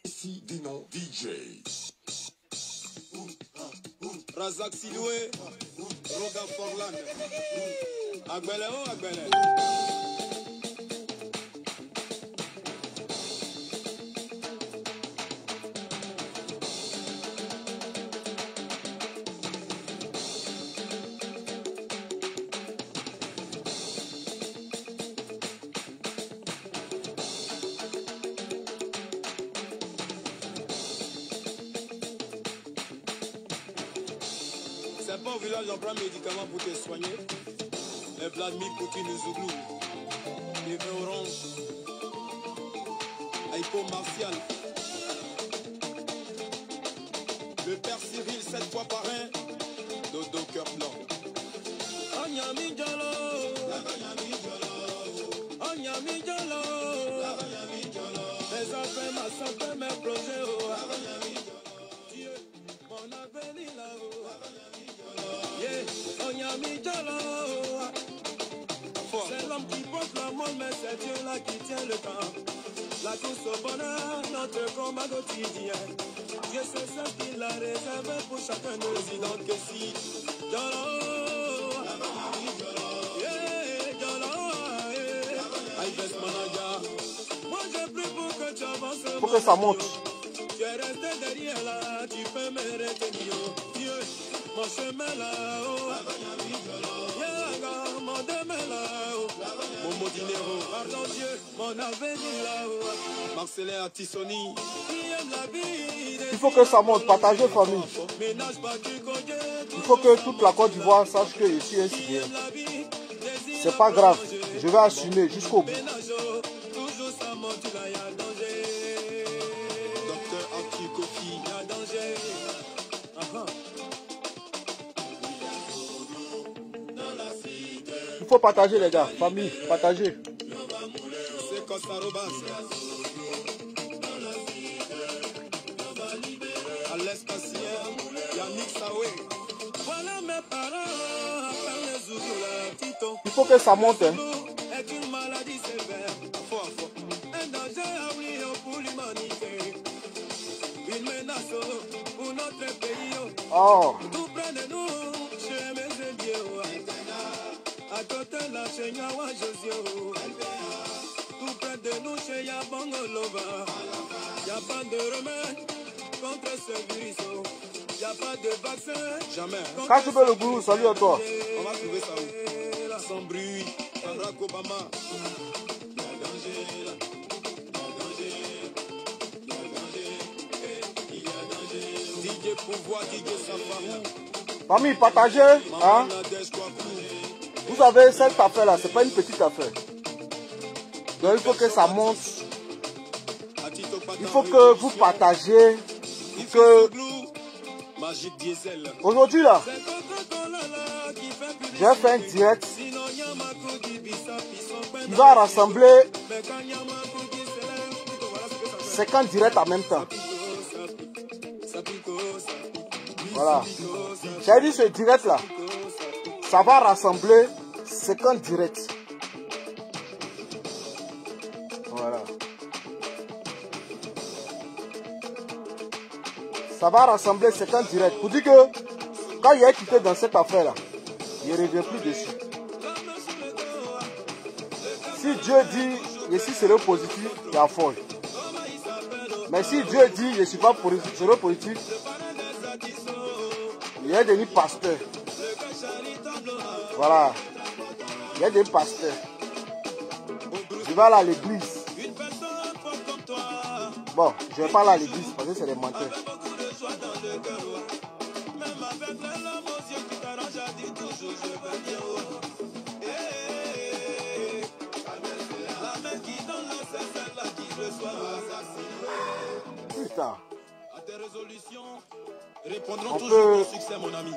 Ici Dino DJ. Razak Siloué, Roga Forlan, Agbele o Agbele. C'est pas au village, on prend médicaments pour te soigner. Les Vladimir Poutine, les Zouglou, les vins orange, Aïpo Martial, le père Cyril, 7 fois par un, Dodo cœur blanc. Anyami Diallo, Anyami Diallo, mes affaires, ma santé, mes projets, Dieu, mon avenir là-haut. C'est l'homme qui porte la mort, mais c'est Dieu là qui tient le temps. La course au bonheur, notre combat quotidien. Dieu sait ce qu'il a réservé pour chacun de nos idents que si moi j'ai pris pour que tu avances. Faut que ça monte. Tu es resté derrière là, tu peux me retenir. Dieu, mon chemin là-haut. Mon demain là-haut. Mon mot dinero. Pardon Dieu, mon avenir là-haut. Marcelin Attissoni. Il faut que ça monte. Partagez, famille. Il faut que toute la Côte d'Ivoire sache que je suis un Syrien. C'est pas grave. Je vais assumer jusqu'au bout. Il faut partager les gars, famille, partagez. Il faut que ça monte. Hein. Oh. À côté de la Seigneur Josio, tout près de nous chez Yabangolova. Y a pas de remède contre ce virus. Y a pas de vaccin, jamais. Quand tu veux le goût, salut à toi. On va trouver ça où? Sans bruit, Barack Obama. DJ Pouvoir, DJ Safarou. Famille, partagez. Hein? Vous avez cette affaire-là, c'est pas une petite affaire. Donc il faut que ça monte. Il faut que vous partagez. Que... Aujourd'hui là, j'ai fait un direct qui va rassembler 50 directs en même temps. Voilà. J'ai dit ce direct là, ça va rassembler 50 directs. Voilà. Ça va rassembler 50 directs. Pour dire que quand il est quitté dans cette affaire là, il ne revient plus dessus. Si Dieu dit je suis sérieux positif, il y a folle. Mais si Dieu dit je ne suis pas sérieux positif, il est devenu pasteur. Voilà. Il y a des pasteurs. Je vais aller à l'église. Bon, je ne vais pas aller à l'église parce que c'est des menteurs. Putain. Répondront toujours au succès, mon ami.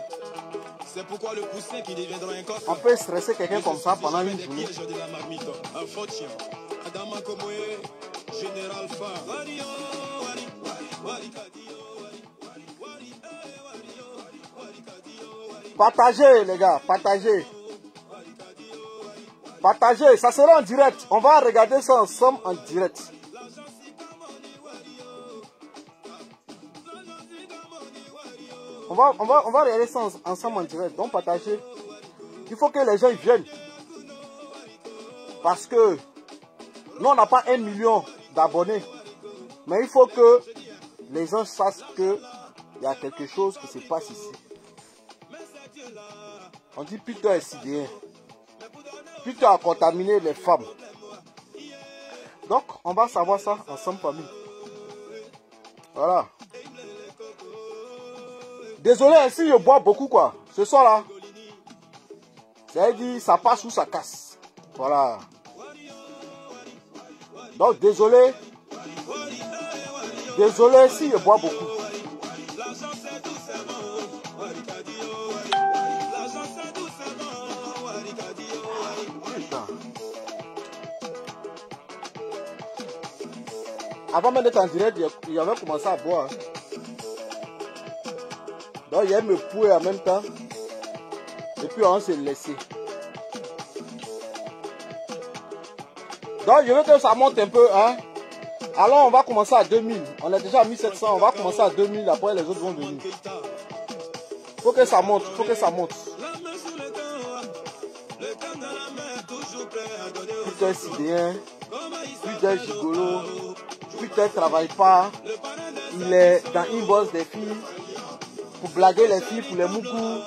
C'est pourquoi le poussin qui deviendra un coq. On peut stresser quelqu'un comme ça pendant une journée. Un faux chien. Adama Komoé, Général Fa. Partagez les gars, partagez. Partagez, ça sera en direct. On va regarder ça ensemble en direct. On va regarder ça ensemble en direct. Donc partagez. Il faut que les gens viennent. Parce que nous, on n'a pas 1 million d'abonnés. Mais il faut que les gens sachent qu'il y a quelque chose qui se passe ici. On dit Peter est sidéré. Peter a contaminé les femmes. Donc, on va savoir ça ensemble, famille. Voilà. Désolé, si je bois beaucoup, quoi. Ce soir-là. C'est-à-dire, ça passe ou ça casse. Voilà. Donc, désolé. Désolé si je bois beaucoup. Putain. Avant même d'être en direct, il avait commencé à boire. Donc, il me pouet en même temps. Et puis, on s'est laissé. Donc, je veux que ça monte un peu. Hein? Alors, on va commencer à 2000. On est déjà à 1700. On va commencer à 2000. Après, les autres vont venir. Faut que ça monte. Faut que ça monte. Putain, c'est bien. Putain, gigolo. Putain, travaille pas. Il est dans inbox des filles. Pour blaguer les filles, pour les mougous.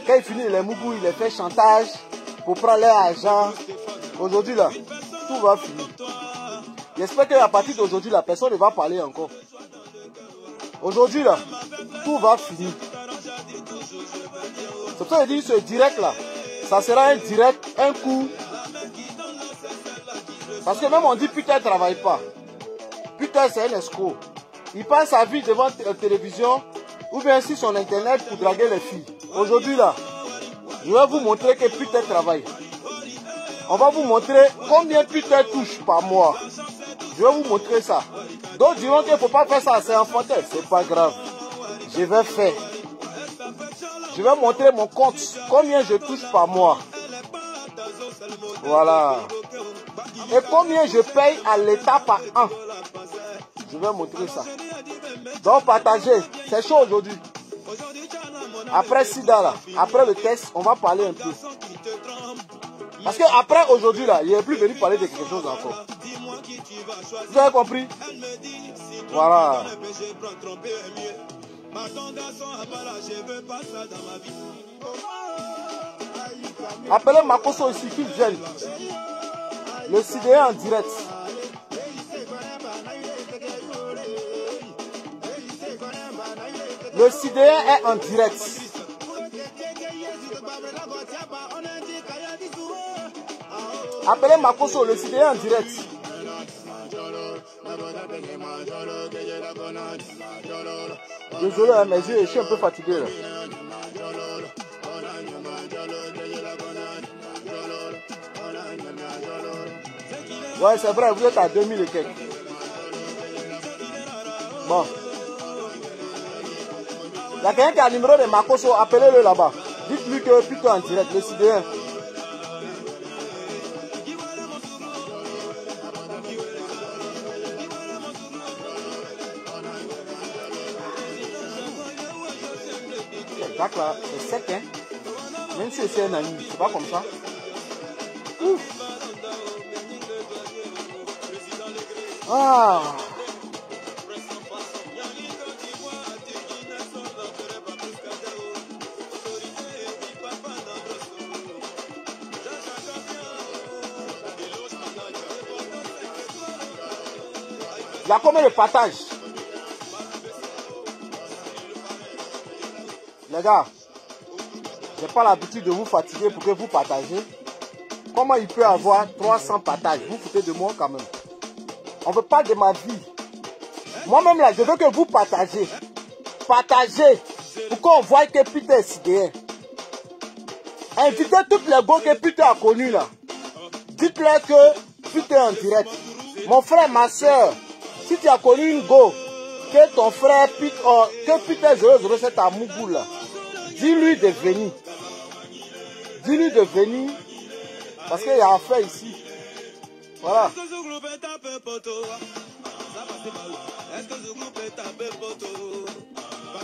Quand il finit les mougous, il les fait chantage. Pour prendre leur argent. Aujourd'hui, là, tout va finir. J'espère qu'à partir d'aujourd'hui, la personne ne va parler encore. Aujourd'hui, là, tout va finir. C'est pour ça que je dis ce direct là. Ça sera un direct, un coup. Parce que même on dit putain, il ne travaille pas. Putain, c'est un escroc. Il passe sa vie devant la télévision ou bien sur son internet pour draguer les filles. Aujourd'hui là, je vais vous montrer que putain travaille. On va vous montrer combien putain touche par mois. Je vais vous montrer ça. D'autres diront qu'il ne faut pas faire ça, c'est enfantin. C'est pas grave. Je vais faire. Je vais montrer mon compte. Combien je touche par mois. Voilà. Et combien je paye à l'État par an. Je vais montrer ça. Donc partagez. C'est chaud aujourd'hui. Après Sida là, après le test, on va parler un peu. Parce que après aujourd'hui là, il n'est plus venu parler de quelque chose encore. Vous avez compris? Voilà. Appelez Makoso ici, qu'il vienne. Le CDE en direct. Le CDE est en direct. Appelez Makoso, le CDE en direct. Désolé, mais je suis un peu fatigué là. Ouais, c'est vrai, vous êtes à 2000 et quelques. Bon. Il y a quelqu'un qui a le numéro de Makoso, appelez-le là-bas. Dites-lui que plutôt en direct, le CDN. Jacques là, c'est sec, hein. Même si c'est un ami, c'est pas comme ça. Ouf. Ah. Il y a combien de partages? Les gars, j'ai pas l'habitude de vous fatiguer pour que vous partagez. Comment il peut avoir 300 partages? Vous foutez de moi quand même. On veut pas de ma vie. Moi-même là, je veux que vous partagez. Partagez. Pour qu'on voit que Peter est sidéré. Invitez toutes les go que Peter a connues là. Dites-leur que Peter est en direct. Mon frère, ma soeur, si tu as connu une go, que ton frère que Peter 007 à Mougou là, dis-lui de venir. Dis-lui de venir. Parce qu'il y a affaire ici. Voilà.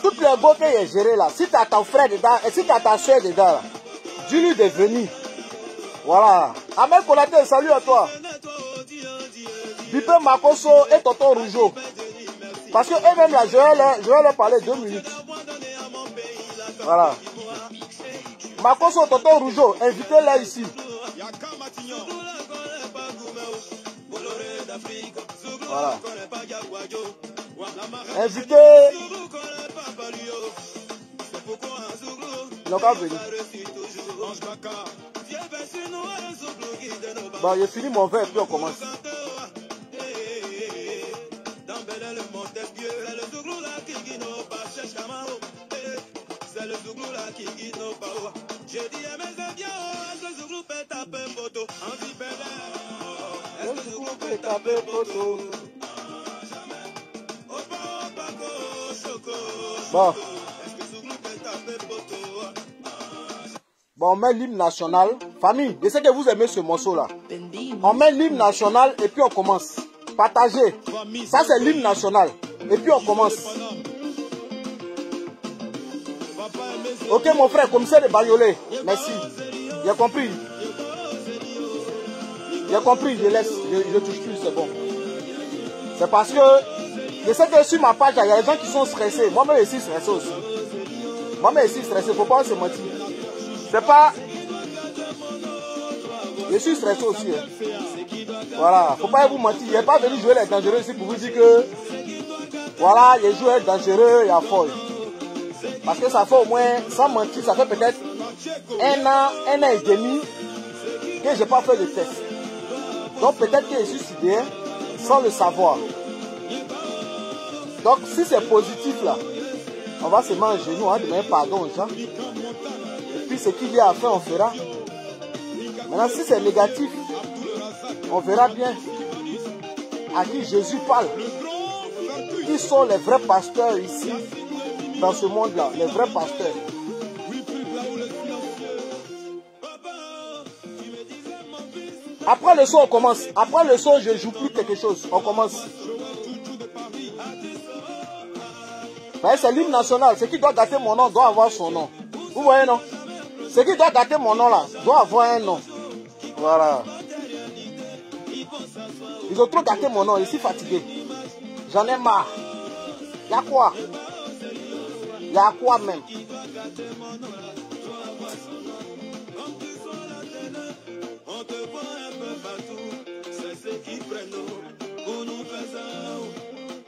Toutes les go qu'il a géré là, si tu as ton frère dedans, et si tu as ta soeur dedans là, dis-lui de venir. Voilà. Ahmed Konaté, salut à toi. Bipé Makoso et Tonton Rougeau. Parce que eux-mêmes là, je vais leur parler 2 minutes. Voilà. Makoso, Tonton Rougeau, invitez-les ici. Voilà. Invitez. Ils n'ont pas venu. Bon, j'ai fini mon verre et puis on commence. Bon. Bon, on met l'hymne national. Famille, je sais que vous aimez ce morceau-là. On met l'hymne national et puis on commence. Partagez. Ça, c'est l'hymne national. Et puis on commence. Ok, mon frère, commissaire de Bagnolet. Merci. J'ai compris. J'ai compris, je laisse. Je touche plus, c'est bon. C'est parce que je sais que sur ma page, il y a des gens qui sont stressés. Moi-même, je suis stressé aussi. Moi-même, je suis stressé. Il ne faut pas se mentir. C'est pas... Je suis stressé aussi. Hein. Voilà. Faut pas vous mentir. Je n'ai pas venu jouer les dangereux ici pour vous dire que... Voilà, je joue les dangereux et à folle. Parce que ça fait au moins, sans mentir, ça fait peut-être 1 an et demi que je n'ai pas fait de test. Donc peut-être que je suis sidéré sans le savoir. Donc si c'est positif là, on va se mettre en genoux, on va demander pardon aux gens. Et puis ce qu'il y a à faire, on fera. Maintenant si c'est négatif, on verra bien à qui Jésus parle. Qui sont les vrais pasteurs ici, dans ce monde-là, les vrais pasteurs. Après le son, on commence. Après le son, je ne joue plus quelque chose. On commence. C'est l'hymne national. Ce qui doit gâter mon nom doit avoir son nom. Vous voyez, non? Ce qui doit gâter mon nom là doit avoir un nom. Voilà. Ils ont trop gâté mon nom. Je suis fatigué. J'en ai marre. Il y a quoi? Il y a quoi même?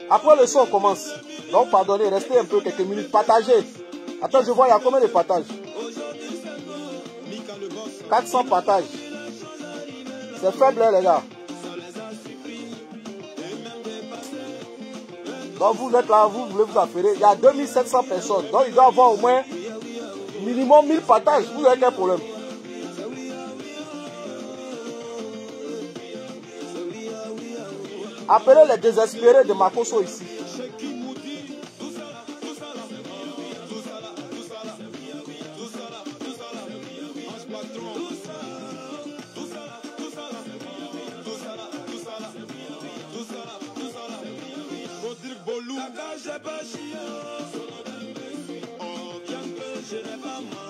Après le son, on commence. Donc, pardonnez, restez un peu quelques minutes. Partagez. Attends, je vois, il y a combien de partages? 400 partages. C'est faible, hein, les gars. Donc, vous êtes là, vous voulez vous affairer. Il y a 2700 personnes. Donc, il doit y avoir au moins minimum 1000 partages. Vous avez quel problème? Appelez les désespérés de Makoso ici.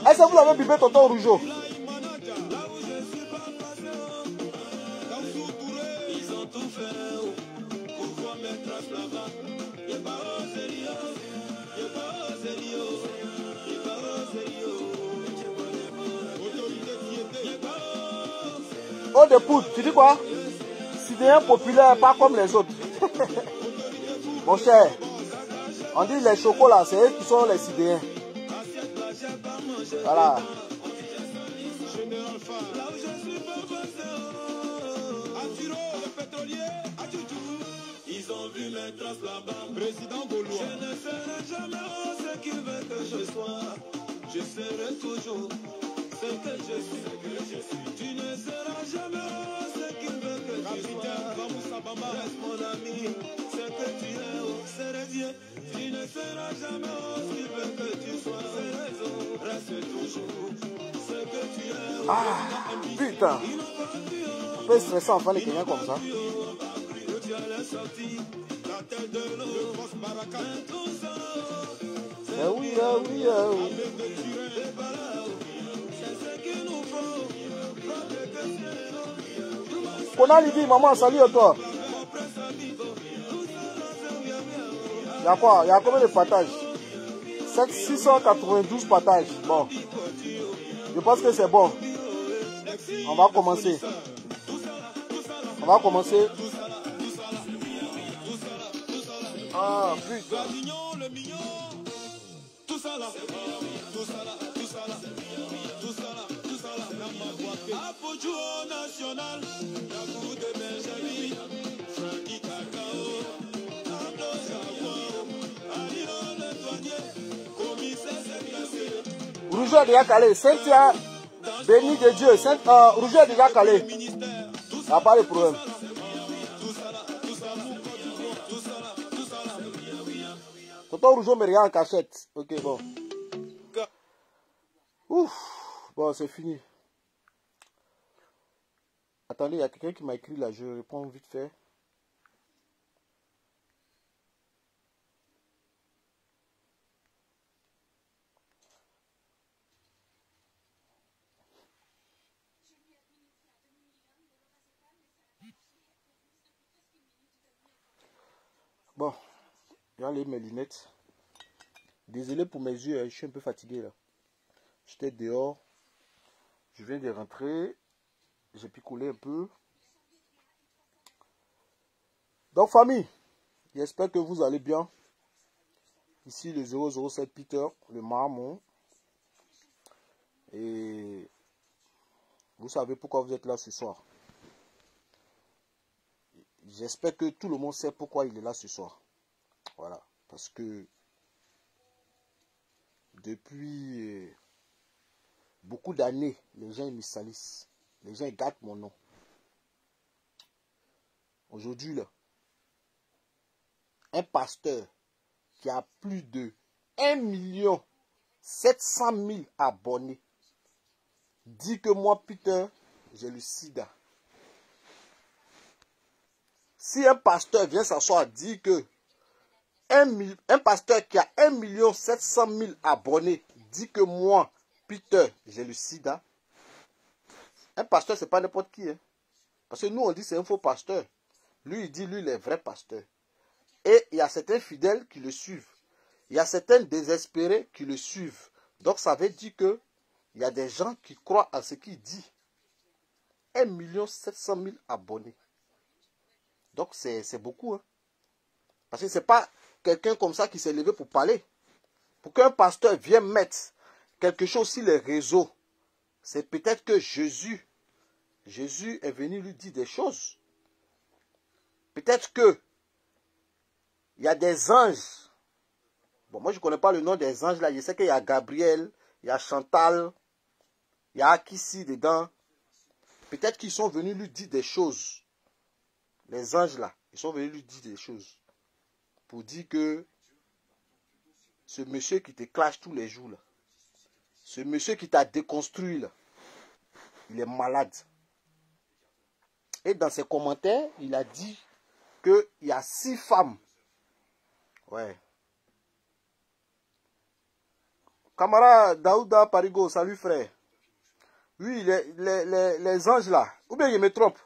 Est-ce que vous avez bibé Tonton Rougeau? Oh de poudre, tu dis quoi? Sidéen populaire, pas comme les autres. Mon cher, on dit les chocolats, c'est eux qui sont les sidéens. Voilà. Ils ont vu mes traces là-bas. Président Gaulois. Je ne serai jamais ce qu'il veut que je sois. Je serai toujours ce que je suis. Tu ne seras jamais ce qu'il veut que tu sois. Reste mon ami, ce que tu es, c'est Dieu. Tu ne seras jamais ce qu'il veut que tu sois. Reste toujours ce que tu es. Ah, putain. Un peu stressant enfin les Kenyans comme ça. oui, ah oui, ah oui. Konali dit, maman, salut à toi. Il y a quoi? Il y a combien de partages? 692 partages. Bon. Je pense que c'est bon. On va commencer. On va commencer. Ah, putain. Rougeau est déjà calé. Cynthia, béni de Dieu. Rougeau est déjà calé. Il n'y a pas de problème. Tonton Rougeau me regarde en cachette. Ok, bon. Ouf. Bon, c'est fini. Attendez, il y a quelqu'un qui m'a écrit là. Je réponds vite fait. Bon, j'ai enlevé mes lunettes. Désolé pour mes yeux, je suis un peu fatigué là. J'étais dehors. Je viens de rentrer. J'ai picolé un peu. Donc famille, j'espère que vous allez bien. Ici le 007 Peter, le marmon. Et vous savez pourquoi vous êtes là ce soir. J'espère que tout le monde sait pourquoi il est là ce soir. Voilà. Parce que depuis beaucoup d'années, les gens me salissent. Les gens gâtent mon nom. Aujourd'hui, là, un pasteur qui a plus de 1 700 000 abonnés dit que moi, Peter, j'ai le sida. Si un pasteur vient s'asseoir et dit que un pasteur qui a 1 700 000 abonnés dit que moi, Peter, j'ai le sida, un pasteur, c'est pas n'importe qui. Hein? Parce que nous, on dit c'est un faux pasteur. Lui, il dit, lui, il est vrai pasteur. Et il y a certains fidèles qui le suivent. Il y a certains désespérés qui le suivent. Donc, ça veut dire que il y a des gens qui croient à ce qu'il dit. 1 700 000 abonnés. Donc, c'est beaucoup. Hein? Parce que ce n'est pas quelqu'un comme ça qui s'est levé pour parler. Pour qu'un pasteur vienne mettre quelque chose sur les réseaux, c'est peut-être que Jésus est venu lui dire des choses. Peut-être que il y a des anges. Bon, moi, je ne connais pas le nom des anges là. Je sais qu'il y a Gabriel, il y a Chantal, il y a Akissi dedans. Peut-être qu'ils sont venus lui dire des choses. Les anges là, ils sont venus lui dire des choses. Pour dire que ce monsieur qui te clash tous les jours là, ce monsieur qui t'a déconstruit là, il est malade. Et dans ses commentaires, il a dit qu'il y a 6 femmes. Ouais. Camarade Daouda Parigo, salut frère. Oui, les anges là. Ou bien je me trompe.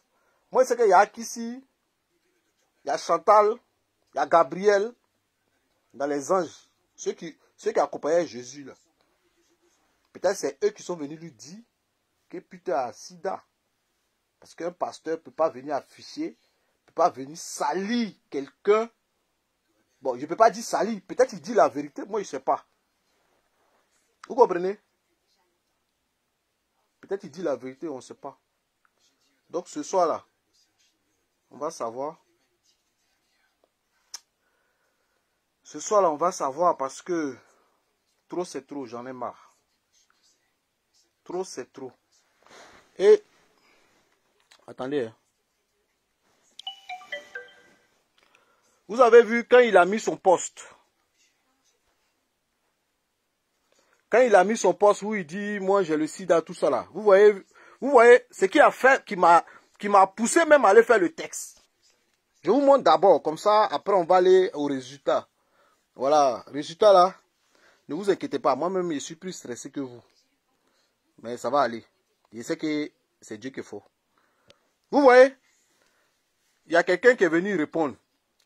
Moi, c'est qu'il y a Akissi, il y a Chantal, il y a Gabriel. Dans les anges, ceux qui accompagnaient Jésus là. Peut-être c'est eux qui sont venus lui dire que Peter a sida. Parce qu'un pasteur ne peut pas venir afficher, ne peut pas venir salir quelqu'un. Bon, je ne peux pas dire salir. Peut-être qu'il dit la vérité, moi je ne sais pas. Vous comprenez? Peut-être qu'il dit la vérité, on ne sait pas. Donc ce soir-là, on va savoir. Ce soir-là, on va savoir parce que trop c'est trop, j'en ai marre. Trop c'est trop. Et, attendez. Vous avez vu quand il a mis son poste. Quand il a mis son poste où il dit, moi j'ai le sida, tout ça là. Vous voyez ce qu'il a fait qui m'a poussé même à aller faire le texte. Je vous montre d'abord, comme ça, après on va aller au résultat. Voilà, résultat là. Ne vous inquiétez pas, moi-même, je suis plus stressé que vous. Mais ça va aller. Je sais que c'est Dieu qu'il faut. Vous voyez, il y a quelqu'un qui est venu répondre.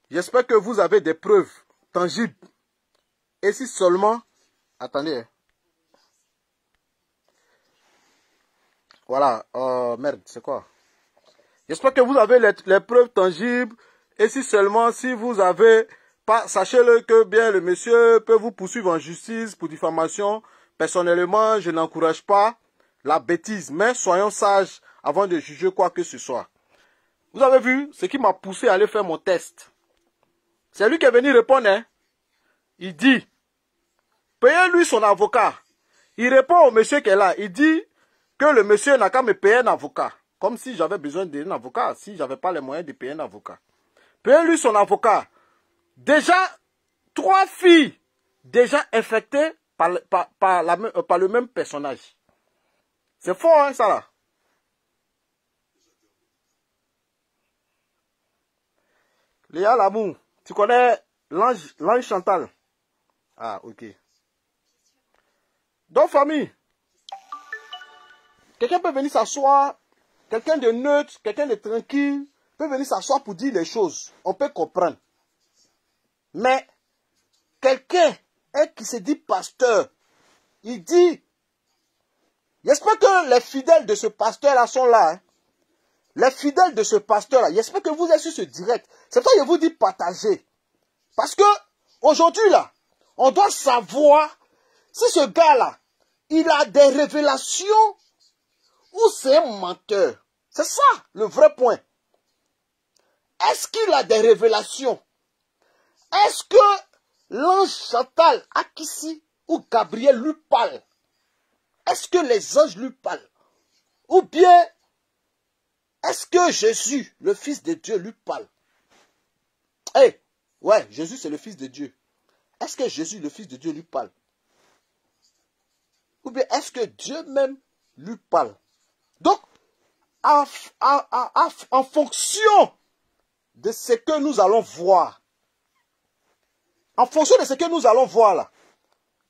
J'espère que vous avez des preuves tangibles. Et si seulement... Attendez. Voilà. Merde, c'est quoi? J'espère que vous avez les preuves tangibles. Et si seulement, si vous avez pas, sachez-le que bien le monsieur peut vous poursuivre en justice pour diffamation. Personnellement, je n'encourage pas la bêtise. Mais soyons sages avant de juger quoi que ce soit. Vous avez vu ce qui m'a poussé à aller faire mon test. C'est lui qui est venu répondre. Hein? Il dit, payez-lui son avocat. Il répond au monsieur qui est là. Il dit que le monsieur n'a qu'à me payer un avocat. Comme si j'avais besoin d'un avocat, si je n'avais pas les moyens de payer un avocat. Payez-lui son avocat. Déjà, 3 filles déjà infectées par le même personnage. C'est fort, hein, ça là. Léa Lamour, tu connais l'ange Chantal? Ah, ok. Donc, famille, quelqu'un peut venir s'asseoir, quelqu'un de neutre, quelqu'un de tranquille, peut venir s'asseoir pour dire les choses. On peut comprendre. Mais, quelqu'un qui se dit pasteur, il dit, j'espère que les fidèles de ce pasteur-là sont là. Hein. Les fidèles de ce pasteur-là, j'espère que vous êtes sur ce direct. C'est pour ça que je vous dis partager. Parce que, aujourd'hui là, on doit savoir si ce gars-là, il a des révélations ou c'est un menteur. C'est ça le vrai point. Est-ce qu'il a des révélations? Est-ce que l'ange Chantal, Akissi ou Gabriel lui parle? Est-ce que les anges lui parlent? Ou bien, est-ce que Jésus, le Fils de Dieu, lui parle? Eh, ouais, Jésus c'est le Fils de Dieu. Est-ce que Jésus, le Fils de Dieu, lui parle? Ou bien est-ce que Dieu même lui parle? Donc, en fonction de ce que nous allons voir, en fonction de ce que nous allons voir là,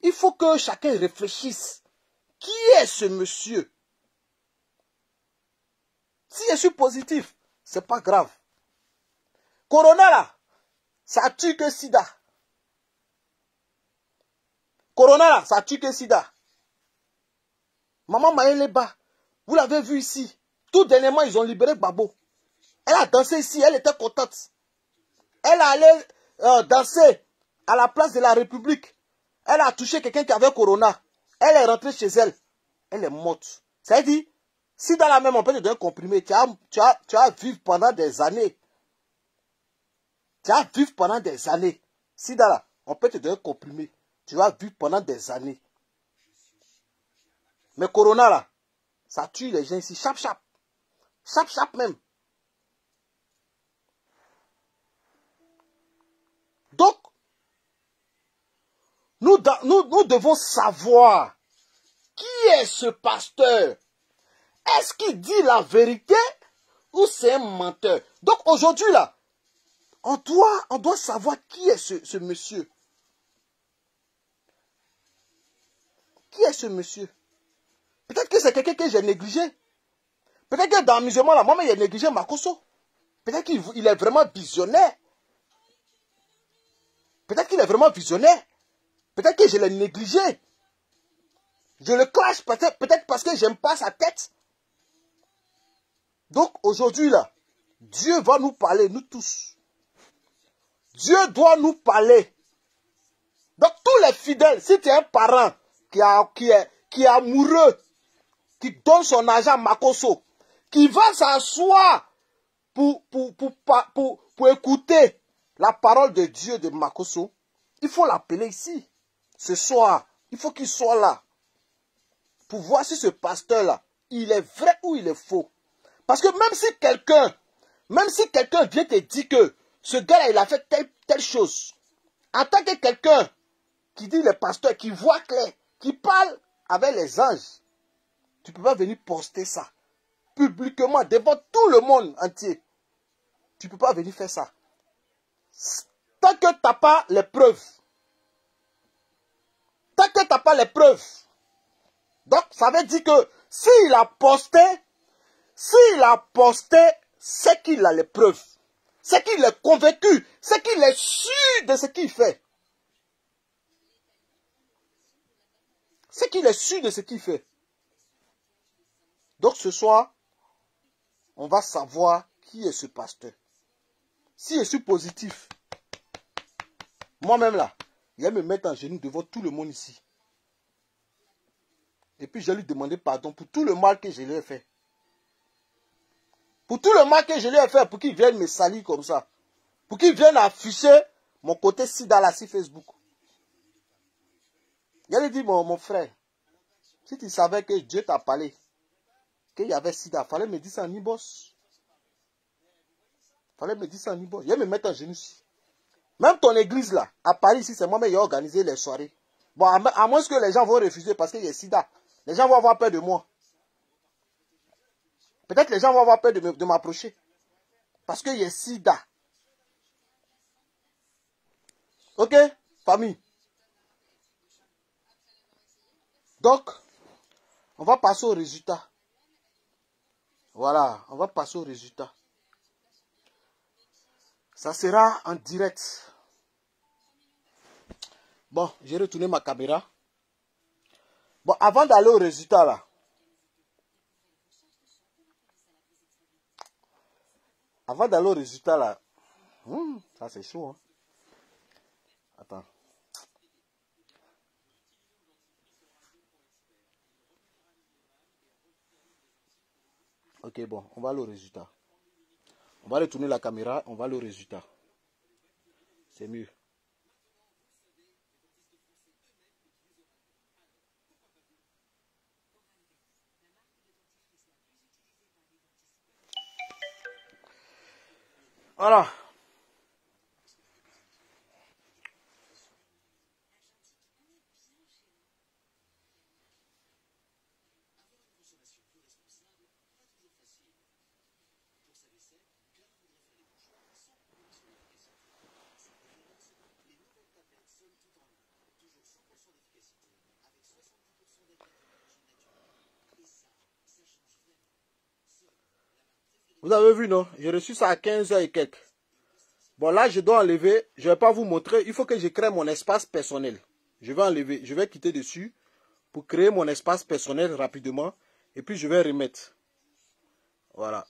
il faut que chacun réfléchisse. Qui est ce monsieur? Si je suis positif, c'est pas grave. Corona là, ça tue que sida. Corona là, ça tue que sida. Maman Maëleba, vous l'avez vu ici. Tout dernièrement, ils ont libéré Babo. Elle a dansé ici, elle était contente. Elle allait danser à la place de la République. Elle a touché quelqu'un qui avait Corona. Elle est rentrée chez elle. Elle est morte. Ça veut dire, si dans la même on peut te donner un comprimé, tu vas vivre pendant des années. Tu vas vivre pendant des années. Si dans la, on peut te donner un comprimé, tu vas vivre pendant des années. Mais Corona là, ça tue les gens ici. Chap chap. Chap chap même. Donc, nous devons savoir qui est ce pasteur. Est-ce qu'il dit la vérité ou c'est un menteur? Donc aujourd'hui là, on doit savoir qui est ce monsieur. Qui est ce monsieur? Peut-être que c'est quelqu'un que j'ai négligé. Peut-être que dans le musulman là, moi-même j'ai négligé Makosso. Peut-être qu'il est vraiment visionnaire. Peut-être qu'il est vraiment visionnaire. Peut-être que je l'ai négligé. Je le clash peut-être parce que j'aime pas sa tête. Donc aujourd'hui là, Dieu va nous parler, nous tous. Dieu doit nous parler. Donc tous les fidèles, si tu es un parent qui est amoureux, qui donne son argent à Makosso, qui va s'asseoir pour écouter la parole de Dieu de Makosso, il faut l'appeler ici. Ce soir, il faut qu'il soit là. Pour voir si ce pasteur-là, il est vrai ou il est faux. Parce que même si quelqu'un vient te dire que ce gars-là, il a fait telle chose, en tant que quelqu'un qui dit le pasteur, qui voit clair, qui parle avec les anges, tu ne peux pas venir poster ça publiquement devant tout le monde entier. Tu ne peux pas venir faire ça. Tant que tu n'as pas les preuves, Tant que tu n'as pas les preuves. Donc, ça veut dire que s'il a posté, c'est qu'il a les preuves. C'est qu'il est convaincu. C'est qu'il est sûr de ce qu'il fait. C'est qu'il est sûr de ce qu'il fait. Donc, ce soir, on va savoir qui est ce pasteur. Si je suis positif, moi-même là, il va me mettre en genoux devant tout le monde ici. Et puis je lui demander pardon pour tout le mal que je lui ai fait. Pour tout le mal que je lui ai fait, pour qu'il vienne me salir comme ça. Pour qu'il vienne afficher mon côté sida là sur Facebook. Il lui dit, mon frère, si tu savais que Dieu t'a parlé, qu'il y avait sida, il fallait me dire ça en Ibos. Il va me mettre en genoux ici. Même ton église là, à Paris ici, c'est moi-même qui ai organisé les soirées. Bon, à moins que les gens vont refuser parce qu'il y a sida. Les gens vont avoir peur de moi. Peut-être les gens vont avoir peur de m'approcher. Parce qu'il y a sida. Ok, famille. Donc, on va passer au résultat. Voilà, on va passer au résultat. Ça sera en direct. Bon, j'ai retourné ma caméra. Bon, avant d'aller au résultat là. Avant d'aller au résultat là. Ça c'est chaud. Hein? Attends. Ok, bon, on va aller au résultat. On va retourner la caméra, on va aller au résultat. C'est mieux. Voilà. Vous avez vu, non? J'ai reçu ça à 15h et quelques. Bon, là, je dois enlever. Je ne vais pas vous montrer. Il faut que je crée mon espace personnel. Je vais enlever. Je vais quitter dessus pour créer mon espace personnel rapidement. Et puis, je vais remettre. Voilà.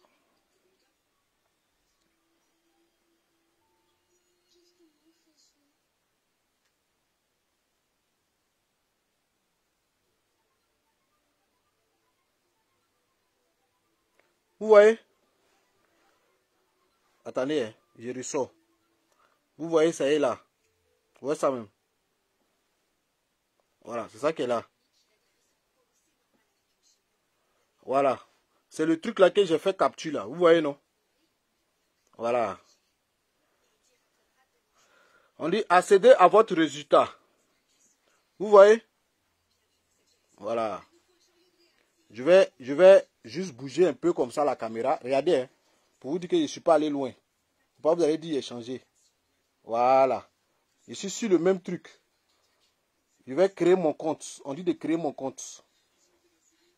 Vous voyez? Attendez, hein, je ressors. Vous voyez, ça est là. Vous voyez ça même? Voilà, c'est ça qui est là. Voilà. C'est le truc là que j'ai fait capture là. Vous voyez, non? Voilà. On dit accéder à votre résultat. Vous voyez? Voilà. Je vais juste bouger un peu comme ça la caméra. Regardez, hein, pour vous dire que je ne suis pas allé loin. Pas vous allez dire échanger. Voilà. Je suis sur le même truc. Je vais créer mon compte. On dit de créer mon compte.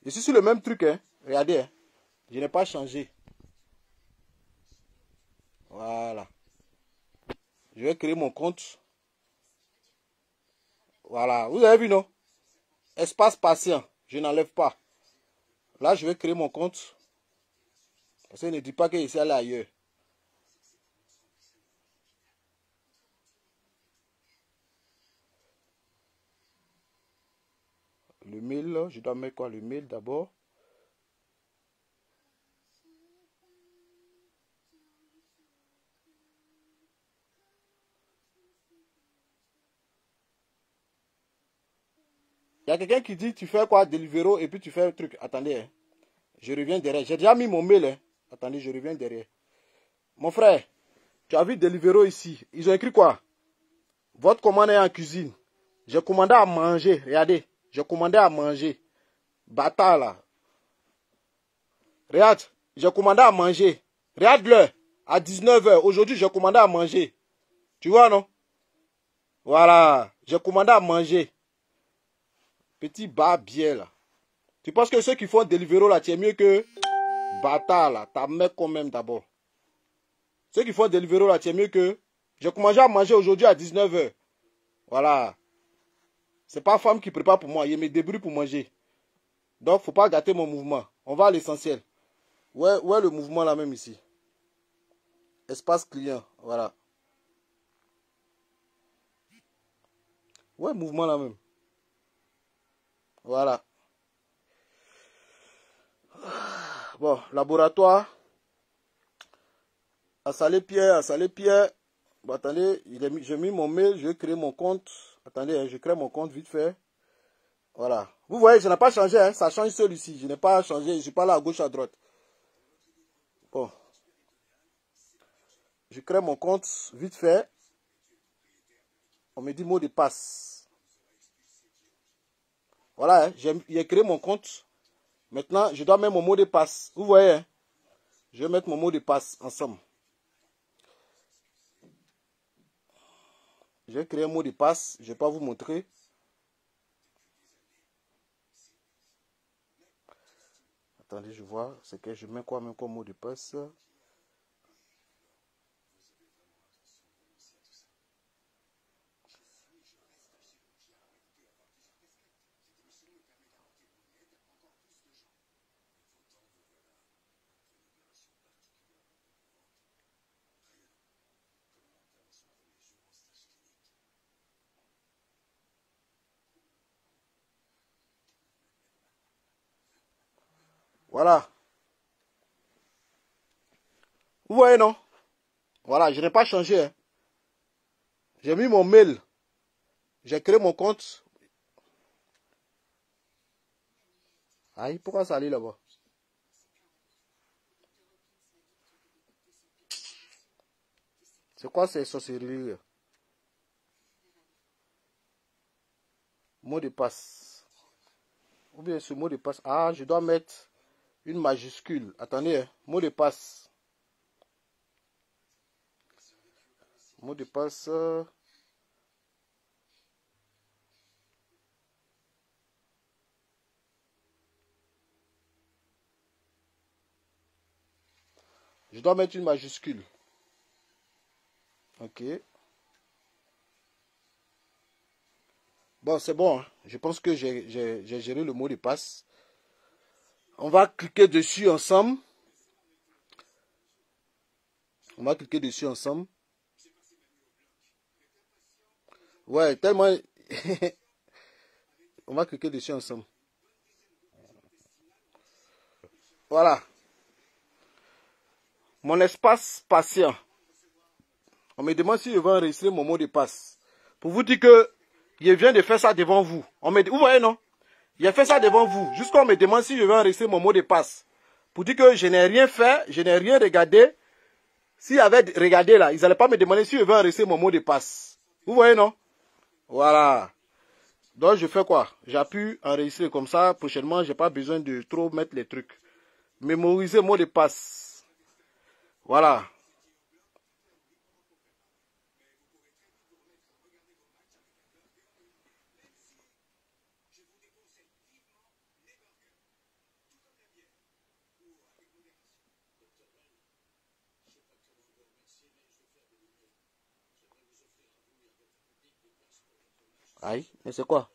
Je suis sur le même truc. Hein. Regardez. Hein. Je n'ai pas changé. Voilà. Je vais créer mon compte. Voilà. Vous avez vu, non? Espace patient. Je n'enlève pas. Là, je vais créer mon compte. Parce qu'il ne dit pas que je suis allé ailleurs. Le mail, je dois mettre quoi? Le mail d'abord. Il y a quelqu'un qui dit, tu fais quoi? Deliveroo et puis tu fais un truc. Attendez, hein. Je reviens derrière. J'ai déjà mis mon mail. Hein. Attendez, je reviens derrière. Mon frère, tu as vu Deliveroo ici. Ils ont écrit quoi? Votre commande est en cuisine. J'ai commandé à manger. Regardez. J'ai commandé à manger. Bâtard là. Regarde. J'ai commandé à manger. Regarde-le. À 19h. Aujourd'hui, j'ai commandé à manger. Tu vois, non? Voilà. J'ai commandé à manger. Petit barbier là. Tu penses que ceux qui font Deliveroo là, tu es mieux que bâtard là. Ta mère quand même d'abord. Ceux qui font Deliveroo là, tu es mieux que... J'ai commencé à manger aujourd'hui à 19 h. Voilà. C'est pas femme qui prépare pour moi. Il me débrouille pour manger. Donc, faut pas gâter mon mouvement. On va à l'essentiel. Où est le mouvement là même ici? Espace client. Voilà. Où est le mouvement là même? Voilà. Bon, laboratoire. À Salé-Pierre. Bon, attendez, j'ai mis mon mail, je vais créer mon compte. Attendez, hein, je crée mon compte vite fait. Voilà. Vous voyez, je n'ai pas changé, hein, ça change seul ici. Je n'ai pas changé, je ne suis pas là à gauche, à droite. Bon. Je crée mon compte vite fait. On me dit mot de passe. Voilà, hein, j'ai créé mon compte. Maintenant, je dois mettre mon mot de passe. Vous voyez, hein, je vais mettre mon mot de passe ensemble. Je vais créer un mot de passe. Je ne vais pas vous montrer. Attendez, je vois. C'est que je mets quoi même comme mot de passe. Voilà. Vous voyez, non? Voilà, je n'ai pas changé. Hein. J'ai mis mon mail. J'ai créé mon compte. Aïe, pourquoi ça allait là-bas? C'est quoi ces sorcelleries? Mot de passe. Ou bien ce mot de passe. Ah, je dois mettre une majuscule. Attendez, hein. Mot de passe. Mot de passe. Je dois mettre une majuscule. Ok. Bon, c'est bon. Hein. Je pense que j'ai géré le mot de passe. On va cliquer dessus ensemble. On va cliquer dessus ensemble. Ouais, tellement... On va cliquer dessus ensemble. Voilà. Mon espace patient. On me demande si je vais enregistrer mon mot de passe. Pour vous dire que je viens de faire ça devant vous. Vous voyez, non? J'ai fait ça devant vous. Jusqu'à on me demande si je vais enregistrer mon mot de passe. Pour dire que je n'ai rien fait, je n'ai rien regardé. S'ils avaient regardé là, ils n'allaient pas me demander si je vais enregistrer mon mot de passe. Vous voyez, non? Voilà. Donc, je fais quoi? J'appuie enregistrer comme ça. Prochainement, je n'ai pas besoin de trop mettre les trucs. Mémoriser mot de passe. Voilà. Aïe, mais c'est quoi?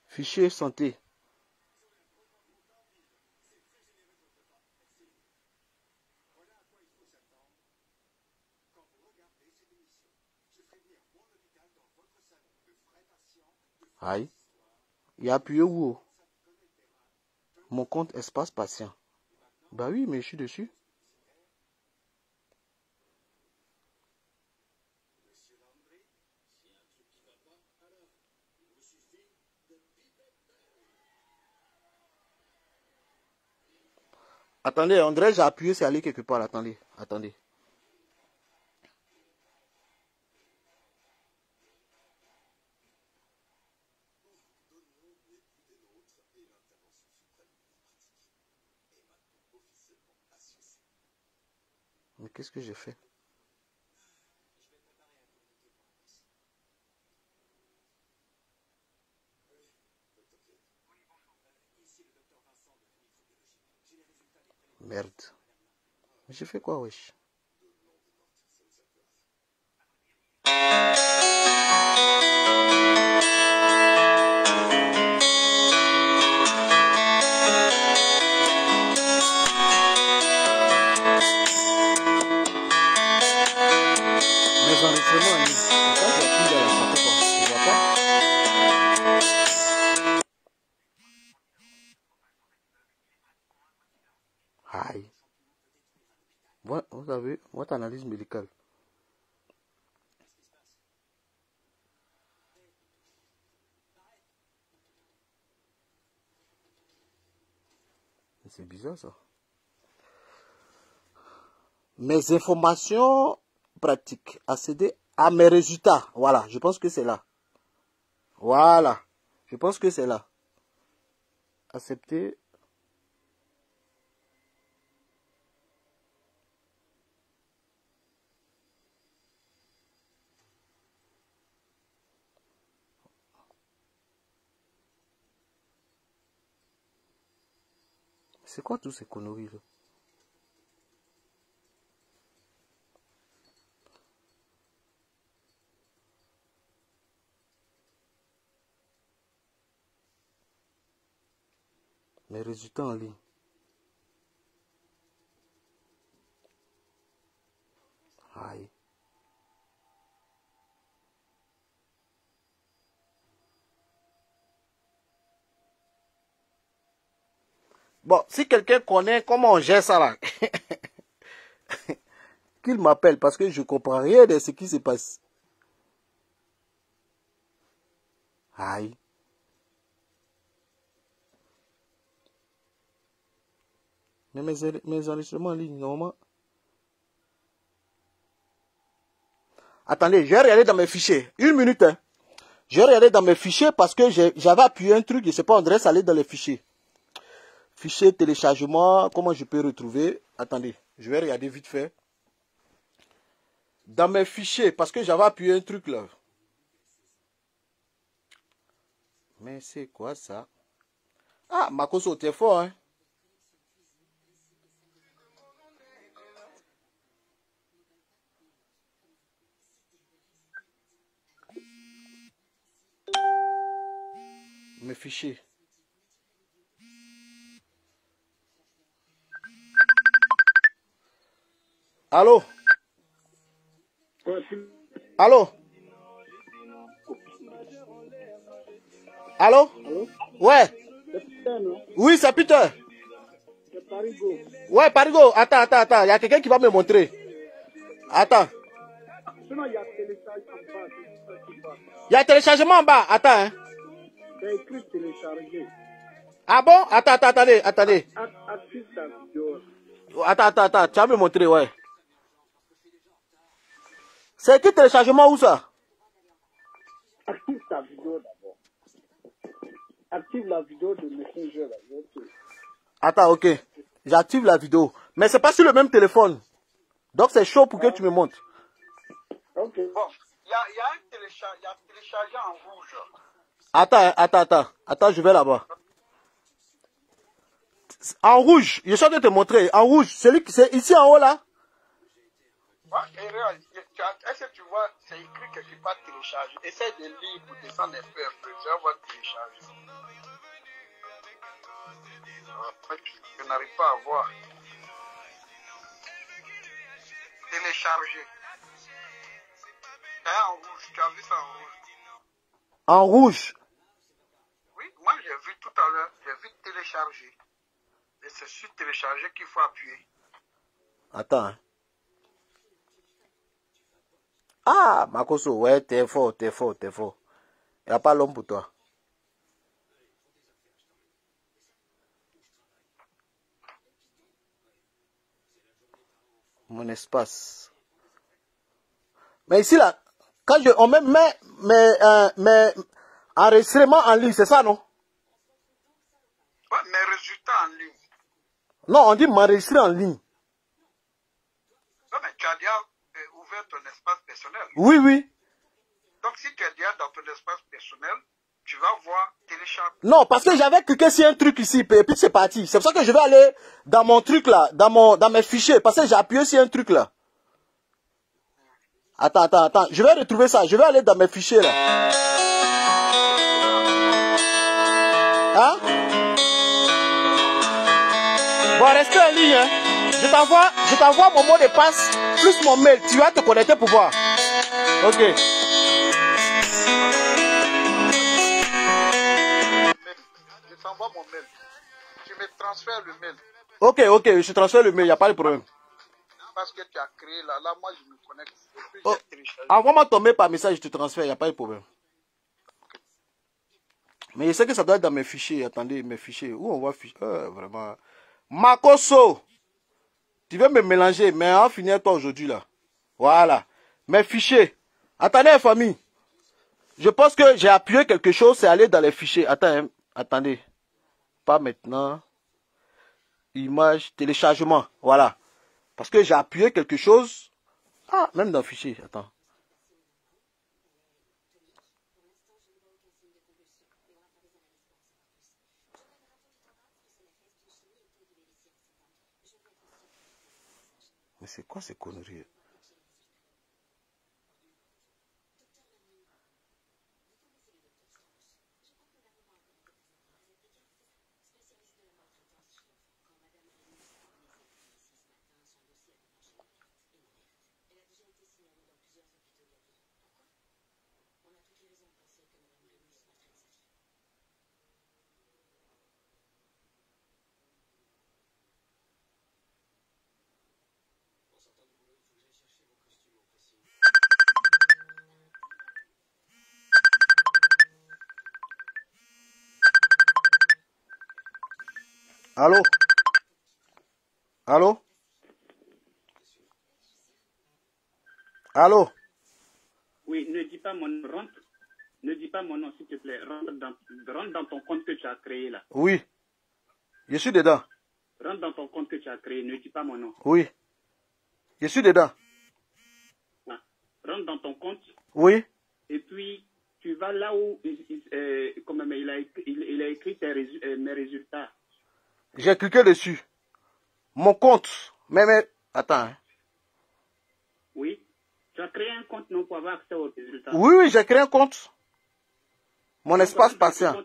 Fichier santé. Aïe. Il a appuyé où? Mon compte espace patient. Bah oui, mais je suis dessus. Attendez, André, j'ai appuyé, c'est allé quelque part. Attendez, attendez. Mais qu'est-ce que j'ai fait? Merde. J'ai fait quoi, wesh? Mes enregistrements, quand j'appuie là, ça fait quoi? Tu vois pas? Aïe. Vous avez votre analyse médicale. C'est bizarre ça. Mes informations pratiques. Accéder à mes résultats. Voilà, je pense que c'est là. Voilà. Je pense que c'est là. Accepter. C'est quoi tous ces conneries là? Mes résultats en ligne. Aïe. Bon, si quelqu'un connaît comment on gère ça là, qu'il m'appelle parce que je ne comprends rien de ce qui se passe. Aïe. Mais mes enregistrements en ligne, normalement. Attendez, je vais regarder dans mes fichiers. Une minute. Hein. Je vais regarder dans mes fichiers parce que j'avais appuyé un truc. Je ne sais pas, on devrait aller dans les fichiers. Fichier téléchargement. Comment je peux retrouver? Attendez, je vais regarder vite fait. Dans mes fichiers, parce que j'avais appuyé un truc là. Mais c'est quoi ça? Ah, Makoso, t'es fort, hein? Mes fichiers. Allô? Allô? Allô? Ouais. Oui, c'est Peter. Ouais, Parigo. Attends. Il y a quelqu'un qui va me montrer. Attends. Il y a téléchargement en bas. Attends. Hein. C'est écrit télécharger. Ah bon? Attendez. Active ta vidéo. Attends. Tu vas me montrer, ouais. C'est écrit téléchargement où ça? Active ta vidéo d'abord. Active la vidéo de Messenger. Attends, ok. J'active la vidéo. Mais c'est pas sur le même téléphone. Donc c'est chaud pour que tu me montres. Ok. Bon, il y a téléchargé en rouge. Attends, je vais là-bas. En rouge, je suis en train de te montrer. En rouge, celui qui c'est ici en haut là. Est-ce que tu vois, c'est écrit quelque part télécharger. Essaye de lire pour descendre un peu. Je vais voir télécharger. Je n'arrive pas à voir. Télécharger. C'est en rouge. Tu as vu ça en rouge? En rouge. Oui, moi j'ai vu tout à l'heure. J'ai vu télécharger. Et c'est sur télécharger qu'il faut appuyer. Attends. Hein. Ah, Makoso, ouais, t'es fort. Il n'y a pas l'homme pour toi. Mon espace. Mais ici, là, quand on met mes enregistrements en ligne, c'est ça, non? Ouais, mes résultats en ligne. Non, on dit m'enregistrer en ligne. Non, mais tu as déjà ouvert ton espace personnel. Oui. Donc, si tu es déjà dans ton espace personnel, tu vas voir télécharger. Non, parce que j'avais cliqué sur un truc ici, et puis c'est parti. C'est pour ça que je vais aller dans mon truc là, dans mes fichiers, parce que j'ai appuyé sur un truc là. Attends. Je vais retrouver ça. Je vais aller dans mes fichiers là. Hein? Bon, restez en ligne. Hein. Je t'envoie mon mot de passe plus mon mail. Tu vas te connecter pour voir. Ok. Je t'envoie mon mail. Tu me transfères le mail. Ok, je transfère le mail, il n'y a pas de problème. Parce que tu as créé là, moi je me connecte. Oh. Envoie-moi ton mail par message, je te transfère, il n'y a pas de problème. Mais je sais que ça doit être dans mes fichiers. Attendez, mes fichiers. Où on voit fichier? Vraiment. Makoso. Tu veux me mélanger, mais on va finir toi aujourd'hui là. Voilà. Mes fichiers. Attendez, famille. Je pense que j'ai appuyé quelque chose, c'est aller dans les fichiers. Attendez. Pas maintenant. Image, téléchargement. Voilà. Parce que j'ai appuyé quelque chose. Ah, même dans le fichier. Attends. Mais c'est quoi ces conneries? Allô? Allô? Allô? Oui, ne dis pas mon nom, rentre. Ne dis pas mon nom, s'il te plaît. Rentre dans ton compte que tu as créé là. Oui. Je suis dedans. Rentre dans ton compte que tu as créé, ne dis pas mon nom. Oui. Je suis dedans. Ah. Rentre dans ton compte. Oui. Et puis, tu vas là où il a écrit mes résultats. J'ai cliqué dessus. Mon compte. Mais, attends. Hein. Oui. Tu as créé un compte non pour avoir accès aux résultats. Oui, j'ai créé un compte. Mon espace patient.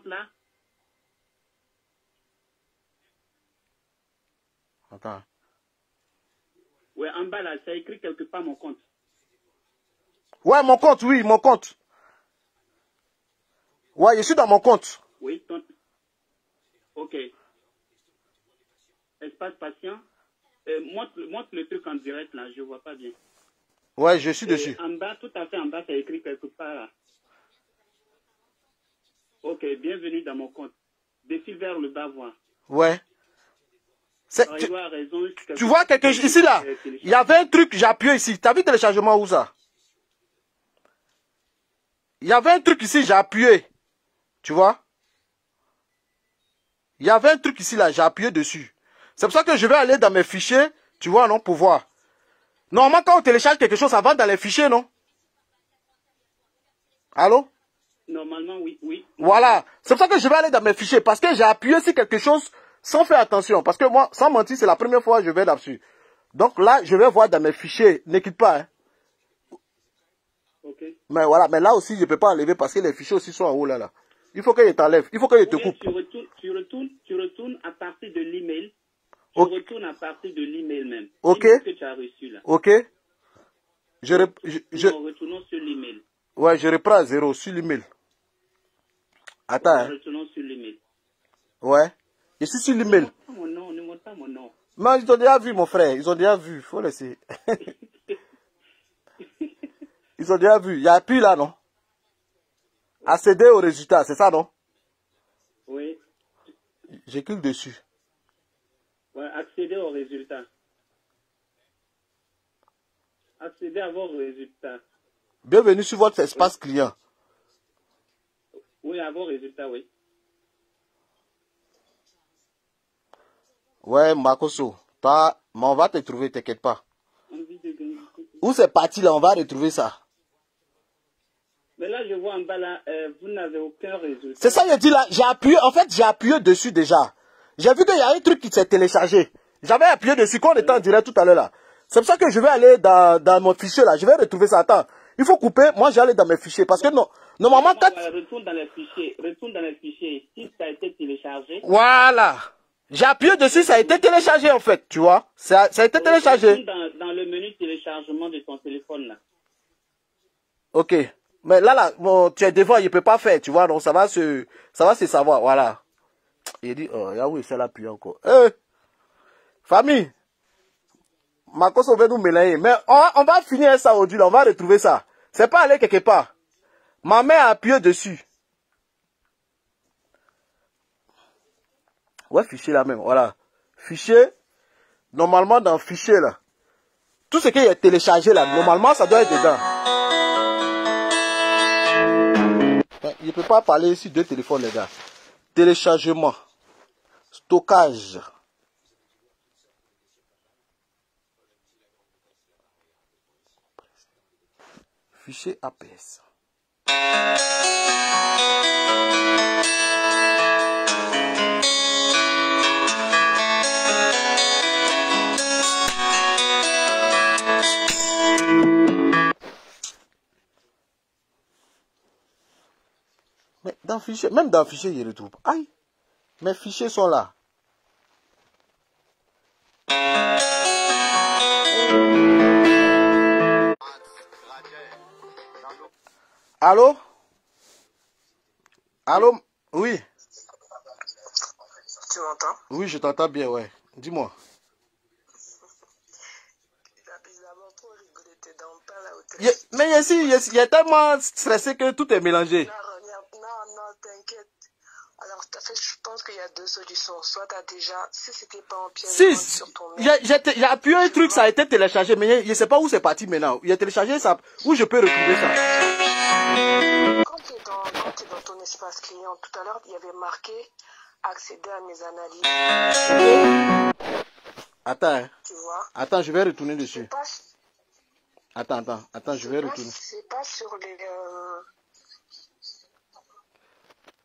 Attends. Oui, en bas là, ça écrit quelque part mon compte. Ouais, mon compte, oui, mon compte. Ouais, je suis dans mon compte. Oui, ok. Espace patient. Montre le truc en direct là, je vois pas bien. Ouais, je suis dessus. En bas, tout à fait en bas, ça écrit quelque part là. Ok, bienvenue dans mon compte. Défile vers le bas, voir. Ouais. Tu vois quelque chose ici là? Il y avait un truc, j'ai appuyé ici. T'as vu téléchargement où ça? Il y avait un truc ici, j'ai appuyé. Tu vois? Il y avait un truc ici là, j'ai appuyé dessus. C'est pour ça que je vais aller dans mes fichiers, tu vois, non, pour voir. Normalement, quand on télécharge quelque chose, ça va dans les fichiers, non? Allô? Normalement, oui. Voilà. C'est pour ça que je vais aller dans mes fichiers, parce que j'ai appuyé sur quelque chose sans faire attention. Parce que moi, sans mentir, c'est la première fois que je vais là-dessus. Donc là, je vais voir dans mes fichiers. Ne quitte pas, hein. Ok. Mais voilà, mais là aussi, je ne peux pas enlever parce que les fichiers aussi sont en haut là. Il faut que je t'enlève. Il faut que je te coupe. Tu retournes à partir de l'email. Tu Okay. retournes à partir de l'email même. Ok. Que tu as reçu là. Ok. Retournons sur l'email. Ouais, je reprends à 0 sur l'email. Attends. Hein. Retournons sur l'email. Ouais. Je suis sur l'email. Ne montre pas mon nom. Mais ils ont déjà vu, mon frère. Ils ont déjà vu. Faut laisser. Ils ont déjà vu. Il y a appui là, non? Accéder au résultat, c'est ça, non? Oui. Je clique dessus. Ouais, accéder aux résultats. Accéder à vos résultats. Bienvenue sur votre espace client. Oui, à vos résultats, oui. Ouais, Makoso. Mais on va te trouver, t'inquiète pas. Où c'est parti là, on va retrouver ça. Mais là, je vois en bas, là, vous n'avez aucun résultat. C'est ça, je dis là. J'ai appuyé, en fait, j'ai appuyé dessus déjà. J'ai vu qu'il y a un truc qui s'est téléchargé. J'avais appuyé dessus quand on était en direct tout à l'heure là. C'est pour ça que je vais aller dans mon fichier là. Je vais retrouver ça. Attends. Il faut couper. Moi, j'allais dans mes fichiers. Parce que non, normalement, quand... Retourne dans les fichiers. Retourne dans les fichiers. Si ça a été téléchargé. Voilà. J'ai appuyé dessus, ça a été téléchargé en fait. Tu vois. Ça a été téléchargé. Dans le menu téléchargement de ton téléphone là. Ok. Mais là, bon, tu es devant, il ne peut pas faire. Tu vois. Donc, ça va se savoir. Voilà. Il dit, oh, oui, c'est l'appui encore. Famille. Makoso va nous mélanger. Mais on va finir ça aujourd'hui, là. On va retrouver ça. C'est pas aller quelque part. Ma main a appuyé dessus. Ouais, fichier là même. Voilà. Fichier. Normalement, dans fichier là. Tout ce qui est téléchargé là, normalement, ça doit être dedans. Il ne peut pas parler ici de téléphone, les gars. Téléchargement. Stockage. Fichier APS. Mais dans fichier, même dans fichier, il retrouve. Aïe, mes fichiers sont là. Allô? Allô? Oui. Tu m'entends? Oui, je t'entends bien, ouais. Dis-moi. Mais ici, il y a tellement stressé que tout est mélangé. Non, t'inquiète. Alors, je pense qu'il y a deux solutions. Soit tu as déjà, si c'était pas en pièce sur ton mail. J'ai appuyé un truc, ça a été téléchargé, mais je ne sais pas où c'est parti maintenant. Il a téléchargé ça, où je peux retrouver ça. Quand tu es dans ton espace client, tout à l'heure, il y avait marqué accéder à mes analyses. Attends, hein. Tu vois? Attends, je vais retourner dessus. Attends, je vais retourner. C'est pas sur les...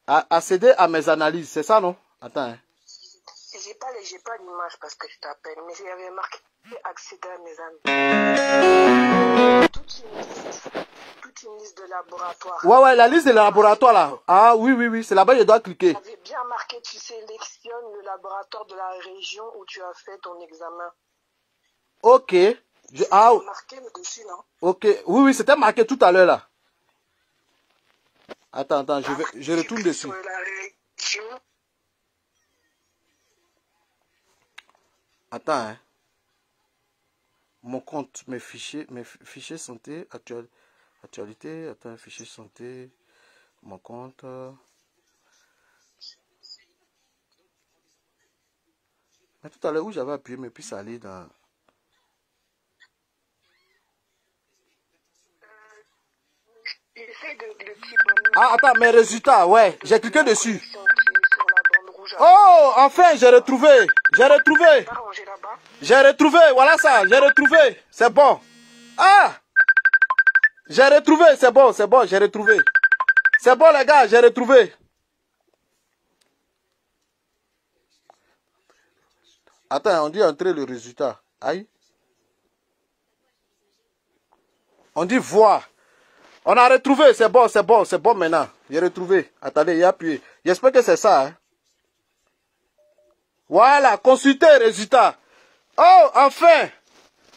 Accéder à mes analyses, c'est ça, non? Attends, hein. J'ai pas l'image parce que je t'appelle, mais il y avait marqué accéder à mes analyses. Toute une liste de laboratoires. Ouais, la liste de laboratoires là. Ah oui, c'est là-bas, je dois cliquer. Il avait bien marqué, tu sélectionnes le laboratoire de la région où tu as fait ton examen. Ok. Marqué le dessus, non? Ok, oui, c'était marqué tout à l'heure là. Attends, je retourne dessus. Sur la région. Attends, hein. Mon compte, mes fichiers santé, actualité, attends, fichier santé, mon compte. Mais tout à l'heure où j'avais appuyé, mais puis ça allait dans... Ah, attends, mes résultats, ouais, j'ai cliqué dessus. Oh, enfin, j'ai retrouvé. Voilà ça, j'ai retrouvé. C'est bon. Ah, j'ai retrouvé, c'est bon, j'ai retrouvé. C'est bon, les gars, j'ai retrouvé. Attends, on dit entrer le résultat. Aïe. On dit voir. On a retrouvé, c'est bon maintenant. J'ai retrouvé. Attendez, il a appuyé. J'espère que c'est ça. Hein. Voilà, consulter résultat. Oh, enfin.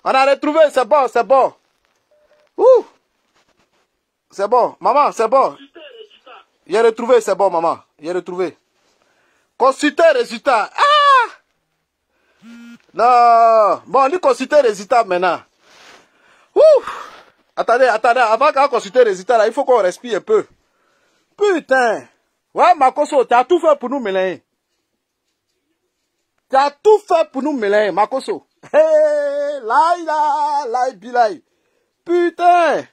On a retrouvé, c'est bon. Ouh. C'est bon, maman, c'est bon. J'ai retrouvé, c'est bon, maman. J'ai retrouvé. Consulter résultat. Ah! Non. Bon, on dit consulter résultat maintenant. Ouh. Attendez, avant qu'on consulte les résultats, là, il faut qu'on respire un peu. Putain. Ouais, Makoso, tu as tout fait pour nous mélanger. Makoso. Hey, laï. Putain.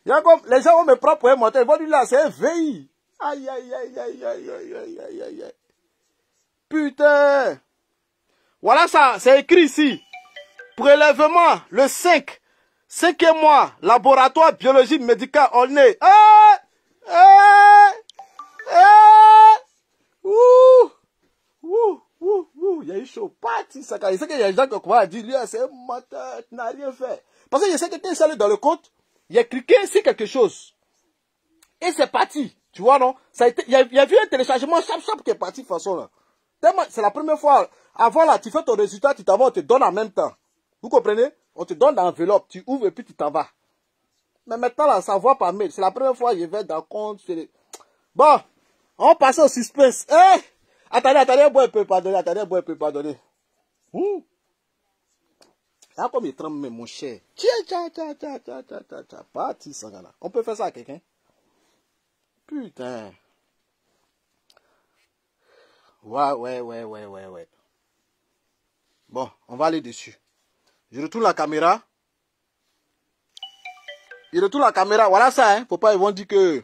Les gens vont me prendre pour un moteur. Ils vont dire là, c'est un VI. Aïe. Putain. Voilà ça, c'est écrit ici. Prélèvement, le 5. 5e mois, laboratoire biologie médicale, on est. Ah, Il y a eu chaud. Parti, ça. Il sait qu'il y a des gens qui vont dire, lui, c'est un menteur, tu n'as rien fait. Parce que je sais que tu es allé dans le compte, il a cliqué sur quelque chose. Et c'est parti. Tu vois, non? Ça a été, il y a eu un téléchargement chap qui est parti de façon là. C'est la première fois. Avant là, tu fais ton résultat, tu t'en vas, on te donne en même temps. Vous comprenez? On te donne dans l'enveloppe, tu ouvres et puis tu t'en vas. Mais maintenant là, ça voit par mail. C'est la première fois que je vais dans le compte. Bon, on passe au suspense. Eh! Attendez, bois un peu, pardonnez. Là, comme il tremble, mon cher. Tiens. Parti, ça, là. On peut faire ça à quelqu'un? Putain. Ouais. Bon, on va aller dessus. Je retourne la caméra. Voilà ça, hein. Faut pas, ils vont dire que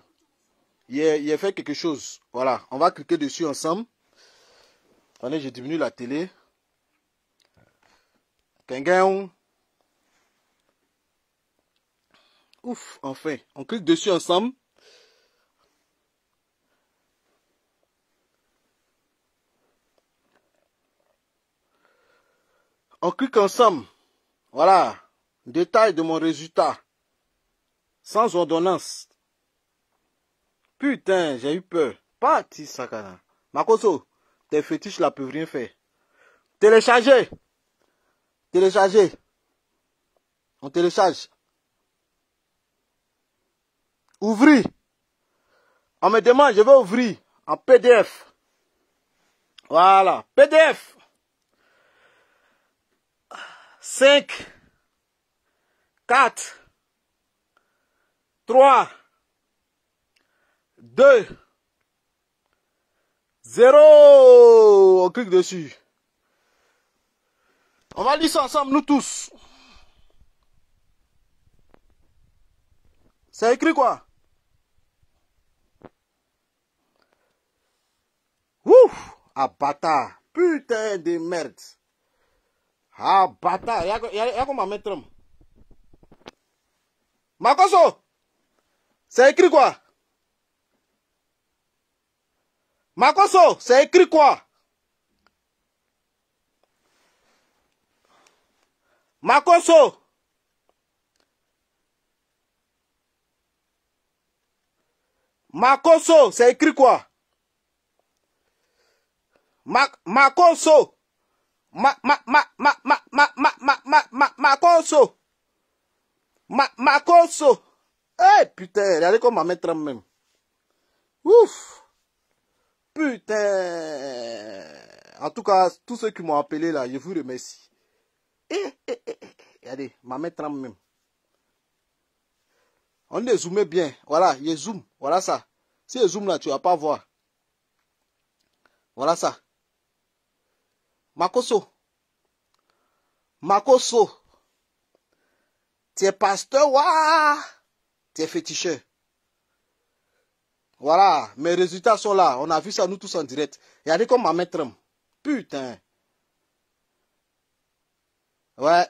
il a fait quelque chose. Voilà, on va cliquer dessus ensemble. Attendez, je diminue la télé. Ouf, enfin, on clique dessus ensemble. On clique ensemble. Voilà. Détail de mon résultat. Sans ordonnance. Putain, j'ai eu peur. Parti, Sakana. Makoso, tes fétiches là peuvent rien faire. Télécharger. On télécharge. Ouvrir. On me demande, je vais ouvrir en PDF. Voilà, PDF. 5, 4, 3, 2, 0. On clique dessus. On va lire ça ensemble, nous tous. C'est écrit quoi? Ouf! Ah, bâtard. Putain de merde. Ah, bâtard. Y'a comment mettre. Makoso! C'est écrit quoi? Makoso, c'est écrit quoi? Makoso! Makoso, c'est écrit quoi? Makoso! Makoso! Makoso! Eh, putain, regardez comment mettre même. Ouf! Putain! En tout cas, tous ceux qui m'ont appelé là, je vous remercie. Regardez, ma mettre même. On est zoomé bien. Voilà, il zoom. Voilà ça. Si je zoom là, tu vas pas voir. Voilà ça. Makoso. Tu es pasteur, waouh! Tu es féticheur. Voilà, mes résultats sont là. On a vu ça nous tous en direct. Regardez comme ma maître. Putain. Ouais.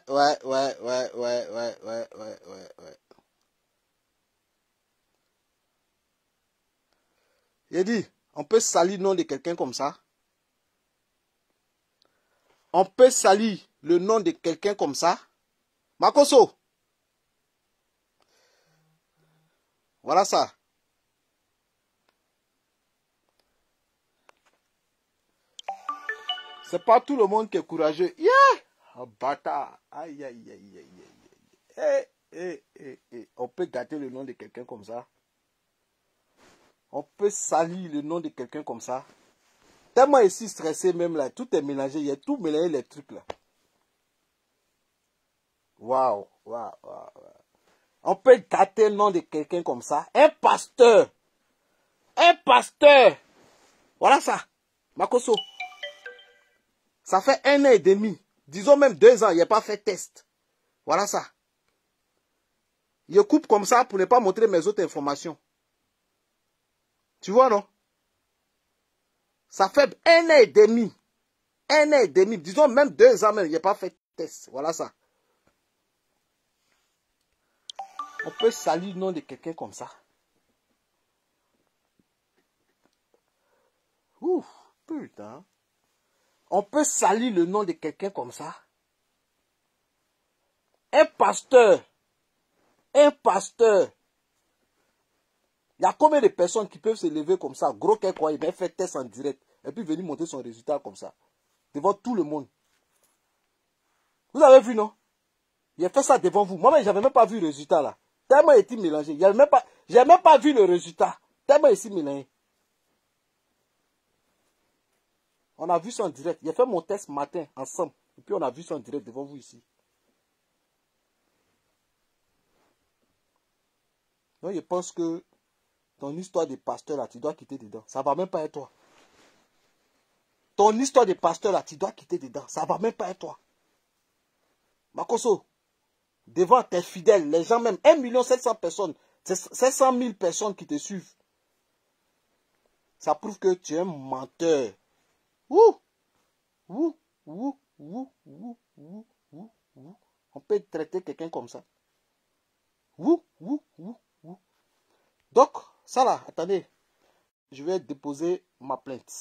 J'ai dit, on peut salir le nom de quelqu'un comme ça. On peut salir le nom de quelqu'un comme ça. Makoso. Voilà ça. C'est pas tout le monde qui est courageux. Yeah! Oh, bâtard. Aïe. On peut gâter le nom de quelqu'un comme ça. On peut salir le nom de quelqu'un comme ça. Tellement ici stressé même là. Tout est mélangé. Il y a tout mélangé les trucs là. Waouh. On peut gâter le nom de quelqu'un comme ça. Un pasteur. Voilà ça. Makoso. Ça fait 1 an et demi. Disons même 2 ans. Il n'a pas fait test. Voilà ça. Je coupe comme ça pour ne pas montrer mes autres informations. Tu vois, non? Ça fait 1 an et demi. 1 an et demi. Disons même 2 ans même. Il n'a pas fait test. Voilà ça. On peut salir le nom de quelqu'un comme ça. Ouf, putain. On peut salir le nom de quelqu'un comme ça. Un pasteur. Un pasteur. Il y a combien de personnes qui peuvent se lever comme ça, gros qu'un quoi, il va faire test en direct, et puis venir montrer son résultat comme ça, devant tout le monde. Vous avez vu, non? Il a fait ça devant vous. Moi-même, je n'avais même pas vu le résultat là. Tellement il était mélangé. Je n'ai même pas vu le résultat. Tellement il s'est mélangé. On a vu ça en direct. J'ai fait mon test matin ensemble. Et puis on a vu ça en direct devant vous ici. Donc je pense que ton histoire de pasteur là, tu dois quitter dedans. Ça ne va même pas être toi. Ton histoire de pasteur là, tu dois quitter dedans. Ça ne va même pas être toi. Makoso, devant tes fidèles, les gens même, 1 700 000 personnes, 700 000 personnes qui te suivent. Ça prouve que tu es un menteur. Ouh! Ouh! Ouh! Ouh! Ouh! Ouh! Ouh! Ouh! On peut traiter quelqu'un comme ça. Ouh! Ouh! Ouh! Ouh! Donc, ça là, attendez. Je vais déposer ma plainte.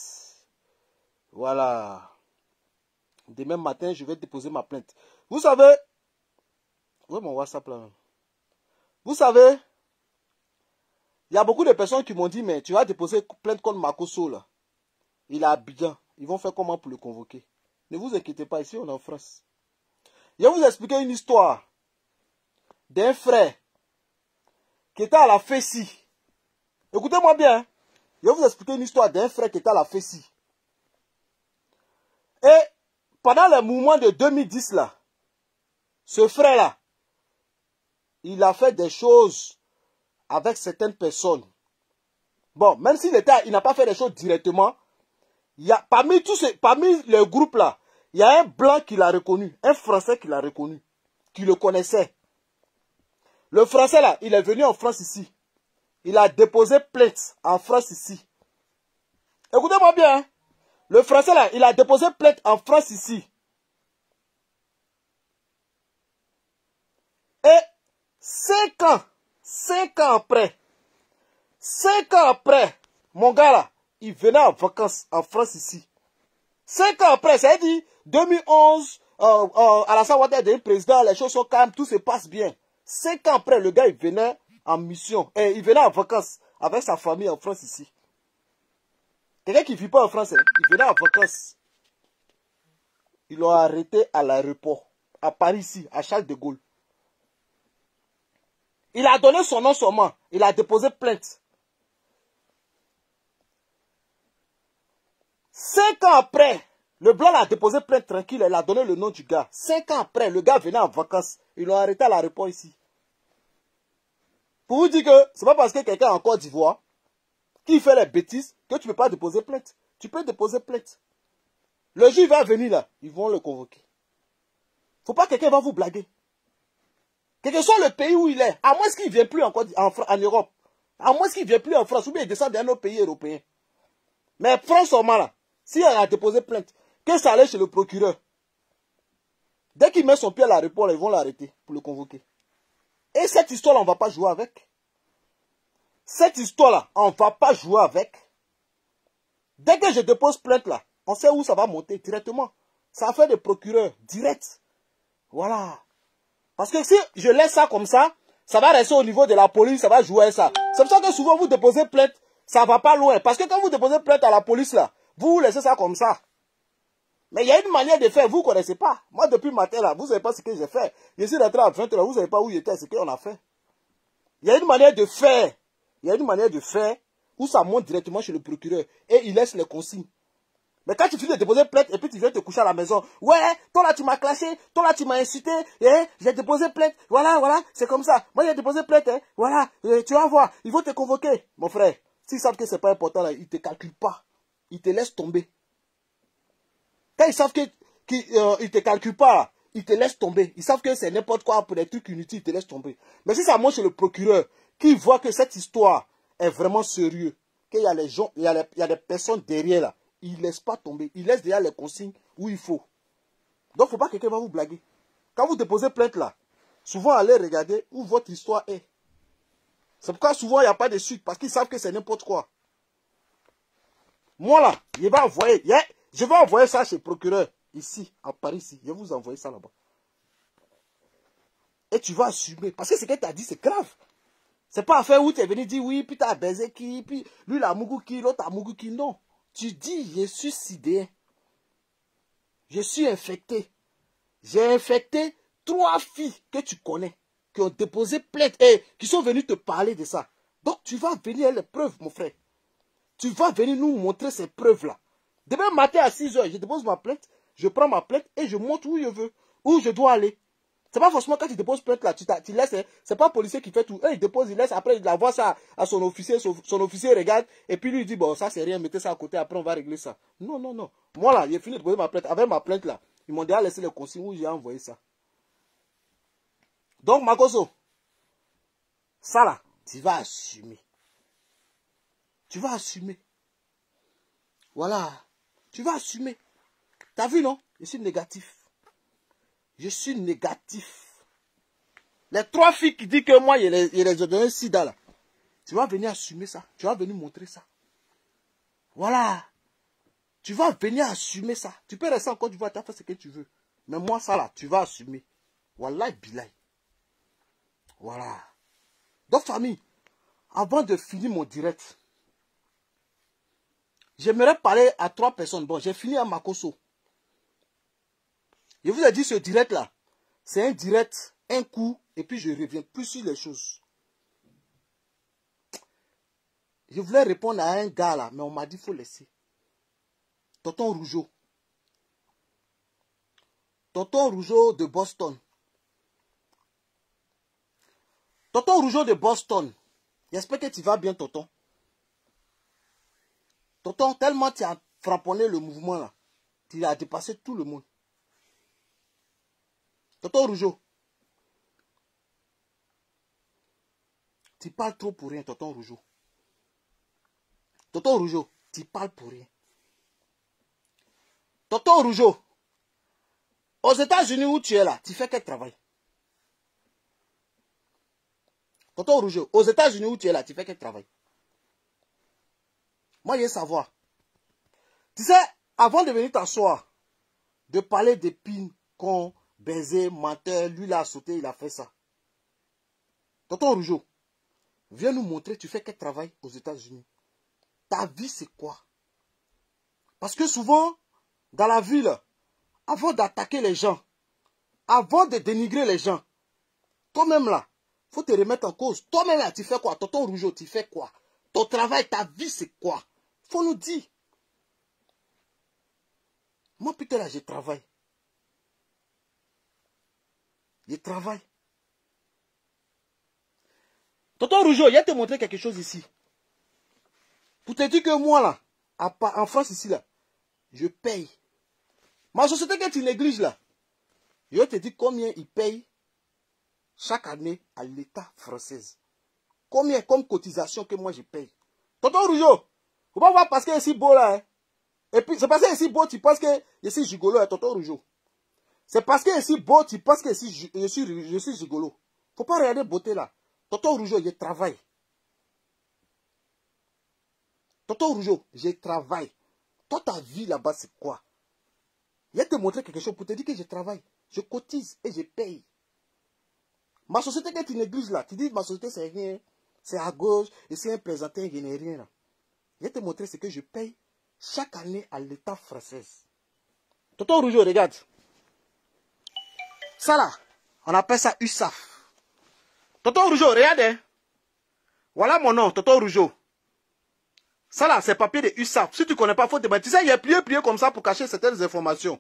Voilà. Demain matin, je vais déposer ma plainte. Vous savez, où est mon WhatsApp là? Vous savez, il y a beaucoup de personnes qui m'ont dit, mais tu vas déposer plainte contre Makoso là. Il est à Abidjan. Ils vont faire comment pour le convoquer? Ne vous inquiétez pas, ici on est en France. Je vais vous expliquer une histoire d'un frère qui était à la Fessie. Écoutez-moi bien. Hein? Je vais vous expliquer une histoire d'un frère qui était à la Fessie. Et pendant le mouvement de 2010 là, ce frère là, il a fait des choses avec certaines personnes. Bon, même s'il n'a pas fait des choses directement, il y a, parmi le groupe là, il y a un blanc qui l'a reconnu, un français qui l'a reconnu, qui le connaissait. Le français là, il est venu en France ici. Il a déposé plainte en France ici. Écoutez-moi bien. Hein? Le français là, il a déposé plainte en France ici. Et 5 ans après, mon gars là, il venait en vacances en France ici. 5 ans après, ça veut dire 2011, Alassane Ouattara est devenu président, les choses sont calmes, tout se passe bien. 5 ans après, le gars il venait en mission, et il venait en vacances avec sa famille en France ici. Quelqu'un qui ne vit pas en France, hein, il venait en vacances. Ils l'ont arrêté à l'aéroport, à Paris ici, à Charles de Gaulle. Il a donné son nom seulement, il a déposé plainte. 5 ans après, le blanc a déposé plainte tranquille, il a donné le nom du gars. 5 ans après, le gars venait en vacances. Ils l'ont arrêté à l'aéroport ici. Pour vous dire que ce n'est pas parce que quelqu'un est en Côte d'Ivoire qui fait les bêtises que tu ne peux pas déposer plainte. Tu peux déposer plainte. Le jour il va venir là, ils vont le convoquer. Il ne faut pas que quelqu'un va vous blaguer. Quel que soit le pays où il est, à moins qu'il ne vienne plus en Europe, à moins qu'il ne vienne plus en France, ou bien il descend d'un autre pays européen. Mais France seulement là, s'il a déposé plainte, que ça allait chez le procureur. Dès qu'il met son pied à l'aéroport, ils vont l'arrêter pour le convoquer. Et cette histoire-là, on ne va pas jouer avec. Cette histoire-là, on ne va pas jouer avec. Dès que je dépose plainte là, on sait où ça va monter directement. Ça fait des procureurs direct. Voilà. Parce que si je laisse ça comme ça, ça va rester au niveau de la police, ça va jouer à ça. C'est pour ça que souvent vous déposez plainte, ça ne va pas loin. Parce que quand vous déposez plainte à la police là, vous laissez ça comme ça. Mais il y a une manière de faire, vous ne connaissez pas. Moi, depuis le matin, là, vous ne savez pas ce que j'ai fait. Je suis rentré à 20h, vous ne savez pas où j'étais, ce qu'on a fait. Il y a une manière de faire. Il y a une manière de faire où ça monte directement chez le procureur et il laisse les consignes. Mais quand tu finis de déposer plainte et puis tu viens te coucher à la maison, ouais, toi là tu m'as clashé, toi là tu m'as insulté, j'ai déposé plainte, voilà, c'est comme ça. Moi j'ai déposé plainte, voilà, tu vas voir, ils vont te convoquer. Mon frère, s'ils savent que c'est pas important, là, ils ne te calculent pas. Ils te laissent tomber. Quand ils savent qu'ils ne te calculent pas, là, ils te laissent tomber. Ils savent que c'est n'importe quoi pour des trucs inutiles, ils te laissent tomber. Mais si ça monte chez le procureur, qui voit que cette histoire est vraiment sérieuse, qu'il y a les gens, il y a des personnes derrière là, ils ne laissent pas tomber. Ils laissent derrière les consignes où il faut. Donc, il ne faut pas que quelqu'un va vous blaguer. Quand vous déposez plainte là, souvent allez regarder où votre histoire est. C'est pourquoi souvent il n'y a pas de suite, parce qu'ils savent que c'est n'importe quoi. Moi là, je vais envoyer ça chez le procureur, ici, à Paris, ici. Je vais vous envoyer ça là-bas. Et tu vas assumer. Parce que ce qu'elle t'a dit, c'est grave. C'est pas affaire où tu es venu dire oui, puis tu as baisé qui, puis lui il a mougou qui, l'autre a mougou qui. Non. Tu dis, je suis sidéen. Je suis infecté. J'ai infecté 3 filles que tu connais, qui ont déposé plainte et qui sont venues te parler de ça. Donc tu vas venir avec les preuves, mon frère. Tu vas venir nous montrer ces preuves-là. Demain matin à 6 h, je dépose ma plainte, je prends ma plainte et je montre où je veux, où je dois aller. C'est pas forcément quand tu déposes plainte là, tu laisses, c'est pas le policier qui fait tout. Il dépose, il laisse, après il envoie ça à son officier, son officier regarde, et puis lui il dit, bon ça c'est rien, mettez ça à côté, après on va régler ça. Non, non, non. Moi là, j'ai fini de déposer ma plainte. Avec ma plainte là, ils m'ont déjà laissé les consignes où j'ai envoyé ça. Donc Makoso, ça là, tu vas assumer. Tu vas assumer. Voilà. Tu vas assumer. T'as vu non? Je suis négatif. Je suis négatif. Les 3 filles qui disent que moi, il les ai donné sida là. Tu vas venir assumer ça. Tu vas venir montrer ça. Voilà. Tu vas venir assumer ça. Tu peux rester encore, tu vas faire ce que tu veux. Mais moi, ça là, tu vas assumer. Wallah bilay. Voilà. Donc, famille, avant de finir mon direct, j'aimerais parler à 3 personnes. Bon, j'ai fini à Makoso. Je vous ai dit ce direct là, c'est un direct, un coup, et puis je reviens plus sur les choses. Je voulais répondre à un gars là, mais on m'a dit qu'il faut laisser. Tonton Rougeau. Tonton Rougeau de Boston. Tonton Rougeau de Boston. J'espère que tu vas bien, tonton. Tonton, tellement tu as framponné le mouvement là, tu as dépassé tout le monde. Tonton Rougeau, tu parles trop pour rien, tonton Rougeau. Tonton Rougeau, tu parles pour rien. Tonton Rougeau, aux États-Unis où tu es là, tu fais quel travail? Tonton Rougeau, aux États-Unis où tu es là, tu fais quel travail? Moi, je veux savoir. Tu sais, avant de venir t'asseoir, de parler d'épines, con, baiser, menteur, lui l'a sauté, il a fait ça. Tonton Rougeau, viens nous montrer, tu fais quel travail aux États-Unis? Ta vie, c'est quoi? Parce que souvent, dans la ville, avant d'attaquer les gens, avant de dénigrer les gens, toi-même là, il faut te remettre en cause. Toi-même là, tu fais quoi? Tonton Rougeau, tu fais quoi? Ton travail, ta vie, c'est quoi? Il faut nous dire. Moi, putain là, je travaille. Je travaille. Tonton Rougeau, il va te montrer quelque chose ici. Pour te dire que moi là, en France ici là, je paye. Ma société que tu négliges là, je vais te dire combien ils payent chaque année à l'État français. Combien comme cotisation que moi je paye. Tonton Rougeau, faut pas voir parce que c'est beau là. Hein. Et puis c'est parce que c'est beau, tu penses que je suis gigolo, hein, tonton Rougeau. C'est parce que c'est beau, tu penses que je suis gigolo. Faut pas regarder beauté là. Tonton Rougeau, je travaille. Tonton Rougeau, je travaille. Toi, ta vie là-bas, c'est quoi? Je vais te montrer quelque chose pour te dire que je travaille. Je cotise et je paye. Ma société que tu négliges là, tu dis ma société c'est rien. C'est à gauche et c'est un présenteur, il n'y a rien là. Je vais te montrer ce que je paye chaque année à l'État français. Tonton Rougeau, regarde. Ça là, on appelle ça USAF. Tonton Rougeau, regarde. Hein. Voilà mon nom, Tonton Rougeau. Ça là, c'est papier de USAF. Si tu ne connais pas, il faut te mettre. Tu sais, il y a plié comme ça pour cacher certaines informations.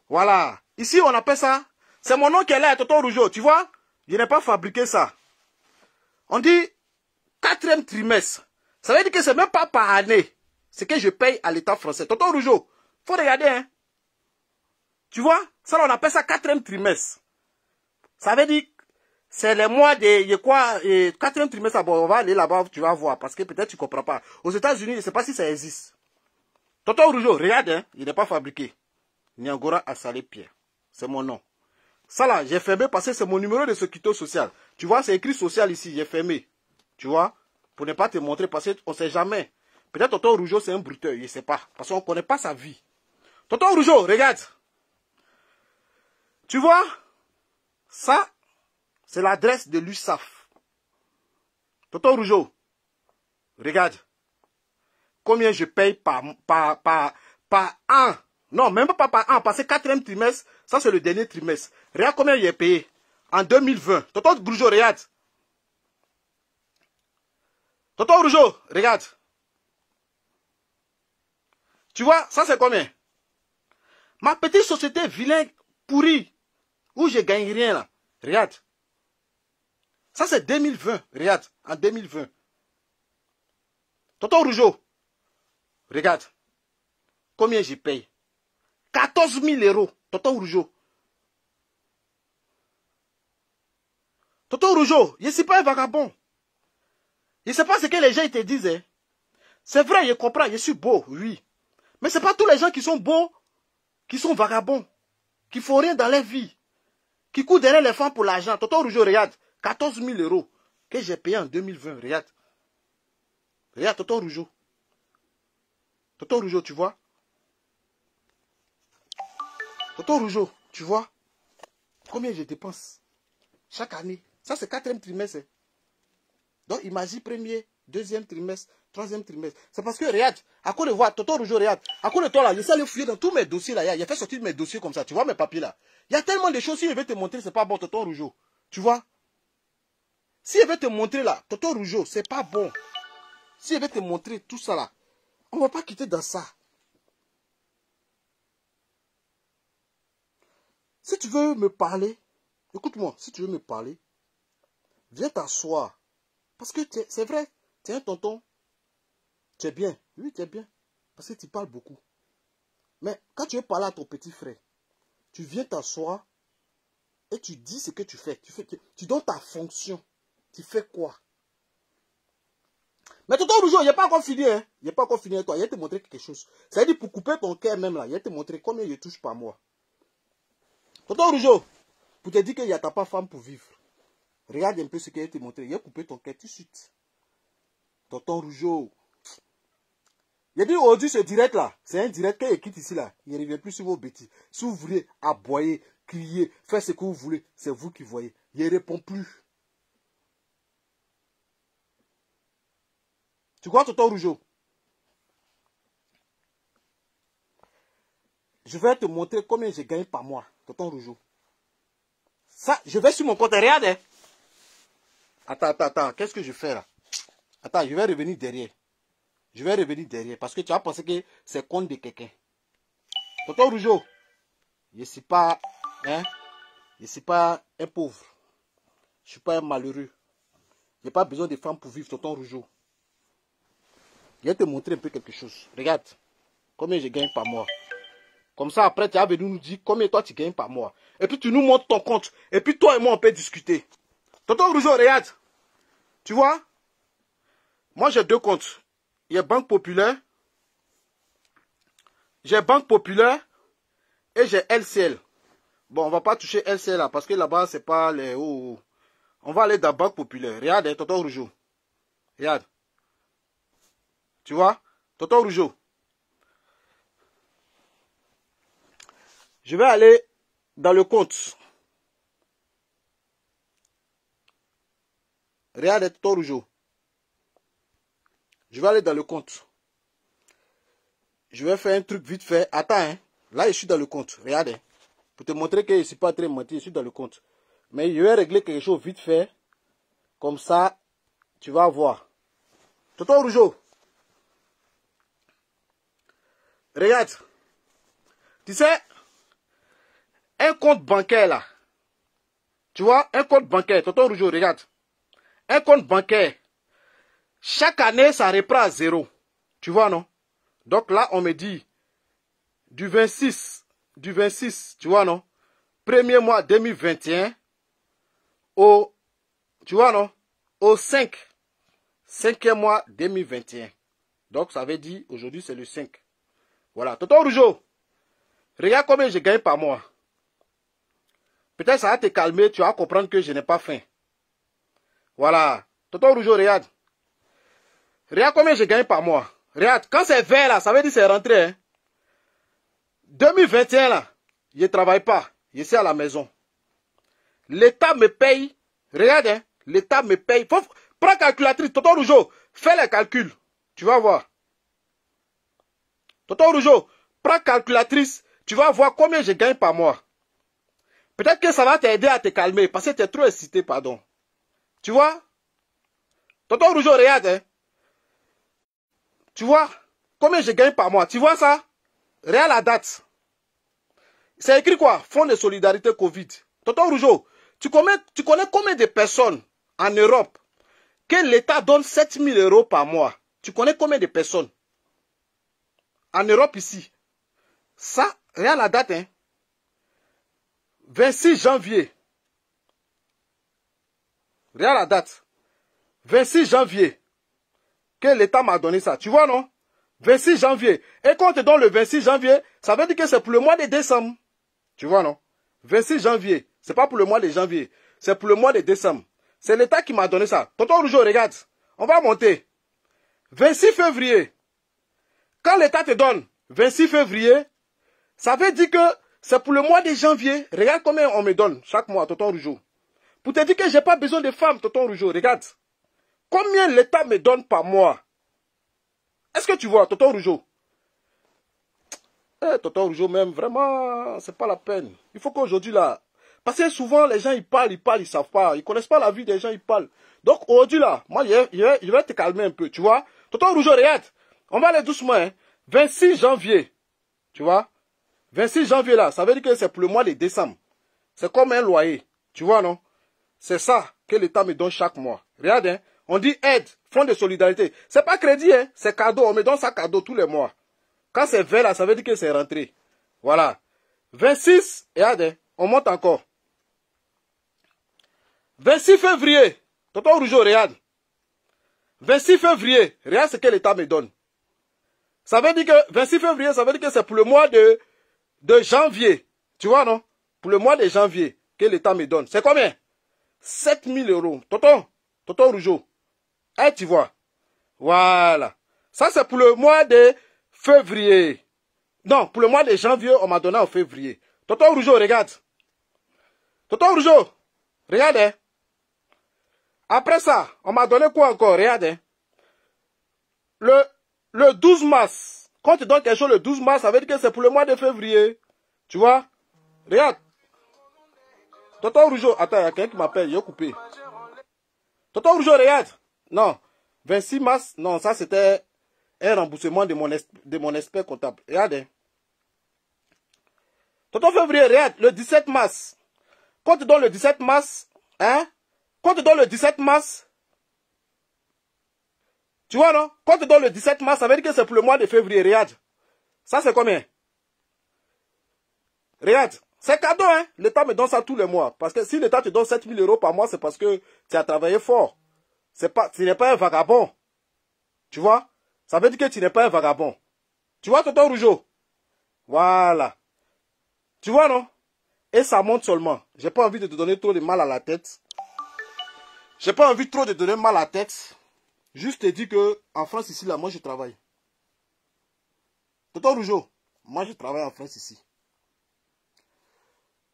Voilà. Ici, on appelle ça. C'est mon nom qui est là, Tonton Rougeau. Tu vois, je n'ai pas fabriqué ça. On dit 4e trimestre. Ça veut dire que c'est même pas par année. C'est que je paye à l'État français. Tonton Rougeau, faut regarder. Hein. Tu vois, ça là, on appelle ça 4e trimestre. Ça veut dire c'est les mois de quoi, 4e trimestre, bon, on va aller là-bas, tu vas voir, parce que peut-être tu ne comprends pas. Aux États-Unis, je ne sais pas si ça existe. Tonton Rougeau, regarde, hein, il n'est pas fabriqué. Niangora Assalé Pierre. C'est mon nom. Ça là, j'ai fermé parce que c'est mon numéro de sécurité sociale. Tu vois, c'est écrit social ici, j'ai fermé. Tu vois, pour ne pas te montrer, parce qu'on ne sait jamais. Peut-être Tonton Rougeau, c'est un bruteur, je ne sais pas. Parce qu'on ne connaît pas sa vie. Tonton Rougeau, regarde. Tu vois, ça, c'est l'adresse de l'USAF. Tonton Rougeau, regarde. Combien je paye par an. Non, même pas par an, parce que 4e trimestre, ça c'est le dernier trimestre. Regarde combien j'ai payé en 2020. Tonton Rougeau, regarde. Tonton Rougeau, regarde. Tu vois, ça c'est combien? Ma petite société vilain pourrie, où je gagne rien là. Regarde. Ça c'est 2020. Regarde, en 2020. Tonton Rougeau, regarde. Combien je paye? 14 000 euros. Tonton Rougeau. Tonton Rougeau, je ne suis pas un vagabond. Je ne sais pas ce que les gens te disent. Hein. C'est vrai, je comprends, je suis beau, oui. Mais ce n'est pas tous les gens qui sont beaux, qui sont vagabonds, qui font rien dans leur vie, qui courent derrière les femmes pour l'argent. Tonton Rougeau, regarde, 14 000 euros que j'ai payé en 2020, regarde. Regarde, Tonton Rougeau. Tonton Rougeau, tu vois? Tonton Rougeau, tu vois? Combien je dépense chaque année? Ça, c'est 4e trimestre. Donc, imagine 1er, 2e trimestre, 3e trimestre. C'est parce que, regarde, à cause de voir, Tonton Rougeau, regarde, à cause de toi là, je sais aller fouiller dans tous mes dossiers là. Il a fait sortir mes dossiers comme ça. Tu vois mes papiers là? Il y a tellement de choses, si je vais te montrer, c'est pas bon, Tonton Rougeau. Tu vois? Si je vais te montrer là, Tonton Rougeau, c'est pas bon. Si je vais te montrer tout ça là, on ne va pas quitter dans ça. Si tu veux me parler, écoute-moi, si tu veux me parler, viens t'asseoir. Parce que c'est vrai, tu es un tonton. Tu es bien. Oui, tu es bien. Parce que tu parles beaucoup. Mais quand tu veux parler à ton petit frère, tu viens t'asseoir et tu dis ce que tu fais. Tu donnes ta fonction. Tu fais quoi? Mais Tonton Rougeau, il n'y a pas encore fini. Hein? Il n'y a pas encore fini avec toi. Il va te montrer quelque chose. Ça veut dire pour couper ton cœur même là, il va te montrer combien je touche par mois. Tonton Rougeau, pour te dire qu'il n'y a pas femme pour vivre. Regarde un peu ce qu'il va te montrer. Il va couper ton cœur tout de suite. Tonton Rougeau. Il a dit aujourd'hui ce direct là, c'est un direct qu'il quitte ici là. Il ne revient plus sur vos bêtises. Si vous voulez aboyer, crier, faire ce que vous voulez, c'est vous qui voyez. Il ne répond plus. Tu crois Tonton Rougeau? Je vais te montrer combien je gagne par mois, Tonton Rougeau. Ça, je vais sur mon compte. Regarde. Hein. Attends. Qu'est-ce que je fais là? Attends, je vais revenir derrière. Je vais revenir derrière parce que tu vas penser que c'est compte de quelqu'un. Tonton Rougeau, je ne suis pas, hein, je suis pas un pauvre. Je ne suis pas un malheureux. Je n'ai pas besoin de femmes pour vivre, Tonton Rougeau. Je vais te montrer un peu quelque chose. Regarde, combien je gagne par mois. Comme ça, après, tu vas venir nous dire combien toi tu gagnes par mois. Et puis, tu nous montres ton compte. Et puis, toi et moi, on peut discuter. Tonton Rougeau, regarde. Tu vois? Moi, j'ai 2 comptes. Il y a Banque Populaire. J'ai Banque Populaire. Et j'ai LCL. Bon, on va pas toucher LCL là. Parce que là-bas, c'est pas les... Oh. On va aller dans Banque Populaire. Regarde, hein, Tonton Rougeau. Regarde. Tu vois? Tonton Rougeau. Je vais aller dans le compte. Regarde, Tonton Rougeau. Je vais aller dans le compte. Je vais faire un truc vite fait. Attends, hein. Là, je suis dans le compte. Regarde. Hein. Pour te montrer que je ne suis pas très menti, je suis dans le compte. Mais je vais régler quelque chose vite fait. Comme ça, tu vas voir. Tonton Rougeau. Regarde. Tu sais, un compte bancaire là. Tu vois, un compte bancaire. Tonton Rougeau, regarde. Un compte bancaire. Chaque année, ça reprend à 0. Tu vois, non? Donc là, on me dit, du 26, tu vois, non? Premier mois 2021, au, tu vois, non? Au 5e mois 2021. Donc, ça veut dire, aujourd'hui, c'est le 5. Voilà. Tonton Rougeau, regarde combien je gagne par mois. Peut-être ça va te calmer, tu vas comprendre que je n'ai pas faim. Voilà. Tonton Rougeau, regarde. Regarde combien je gagne par mois. Regarde, quand c'est vert là, ça veut dire que c'est rentré. Hein. 2021 là, je ne travaille pas. Je suis à la maison. L'État me paye. Regarde, hein, l'État me paye. Prends calculatrice, Tonton Rougeau, fais les calculs. Tu vas voir. Tonton Rougeau, prends calculatrice, tu vas voir combien je gagne par mois. Peut-être que ça va t'aider à te calmer, parce que tu es trop excité, pardon. Tu vois? Tonton Rougeau, regarde, hein. Tu vois combien je gagne par mois? Tu vois ça? Regarde la date. C'est écrit quoi? Fonds de solidarité Covid. Tonton Rougeau, tu connais combien de personnes en Europe que l'État donne 7 000 € par mois? Tu connais combien de personnes? En Europe ici. Ça, regarde la date, hein. 26 janvier. Regarde la date. 26 janvier. Que l'État m'a donné ça. Tu vois, non? 26 janvier. Et quand on te donne le 26 janvier, ça veut dire que c'est pour le mois de décembre. Tu vois, non? 26 janvier. C'est pas pour le mois de janvier. C'est pour le mois de décembre. C'est l'État qui m'a donné ça. Tonton Rougeau, regarde. On va monter. 26 février. Quand l'État te donne 26 février, ça veut dire que c'est pour le mois de janvier. Regarde combien on me donne chaque mois, Tonton Rougeau. Pour te dire que je n'ai pas besoin de femmes, Tonton Rougeau. Regarde. Combien l'État me donne par mois? Est-ce que tu vois, Tonton Rougeau? Tonton Rougeau, même, vraiment, c'est pas la peine. Il faut qu'aujourd'hui, là... Parce que souvent, les gens, ils parlent, ils savent pas. Ils connaissent pas la vie des gens, ils parlent. Donc, aujourd'hui, là, moi, je vais te calmer un peu, tu vois. Tonton Rougeau, regarde. On va aller doucement, hein. 26 janvier. Tu vois? 26 janvier, là, ça veut dire que c'est pour le mois de décembre. C'est comme un loyer. Tu vois, non? C'est ça que l'État me donne chaque mois. Regarde, hein. On dit aide, fonds de solidarité. C'est pas crédit, hein. C'est cadeau. On me donne ça cadeau tous les mois. Quand c'est vert, là, ça veut dire que c'est rentré. Voilà. 26, regarde, hein. On monte encore. 26 février. Tonton Rougeau, regarde. 26 février. Regarde ce que l'État me donne. Ça veut dire que 26 février, ça veut dire que c'est pour le mois de janvier. Tu vois, non? Pour le mois de janvier que l'État me donne. C'est combien? 7 000 €. Tonton Rougeau. Eh, tu vois. Voilà. Ça, c'est pour le mois de février. Non, pour le mois de janvier, on m'a donné en février. Tonton Rougeau, regarde. Tonton Rougeau, regarde. Hein. Après ça, on m'a donné quoi encore? Regarde. Hein. Le 12 mars. Quand tu donnes quelque chose le 12 mars, ça veut dire que c'est pour le mois de février. Tu vois? Regarde. Tonton Rougeau, attends, il y a quelqu'un qui m'appelle, j'ai coupé. Tonton Rougeau, regarde. Non. 26 mars, non, ça c'était un remboursement de mon expert comptable. Regarde. Hein. Tonton février, regarde, le 17 mars. Quand tu donnes le 17 mars, hein? Quand tu donnes le 17 mars, tu vois, non? Quand tu donnes le 17 mars, ça veut dire que c'est pour le mois de février. Regarde. Ça, c'est combien? Regarde. C'est cadeau, hein? L'État me donne ça tous les mois. Parce que si l'État te donne 7 000 € par mois, c'est parce que tu as travaillé fort. Tu n'es pas un vagabond. Tu vois? Ça veut dire que tu n'es pas un vagabond. Tu vois, Tonton Rougeau? Voilà. Tu vois, non? Et ça monte seulement. J'ai pas envie de te donner trop de mal à la tête. J'ai pas envie trop de te donner mal à la tête. Juste te dire que en France, ici, là, moi, je travaille. Tonton Rougeau, moi, je travaille en France, ici.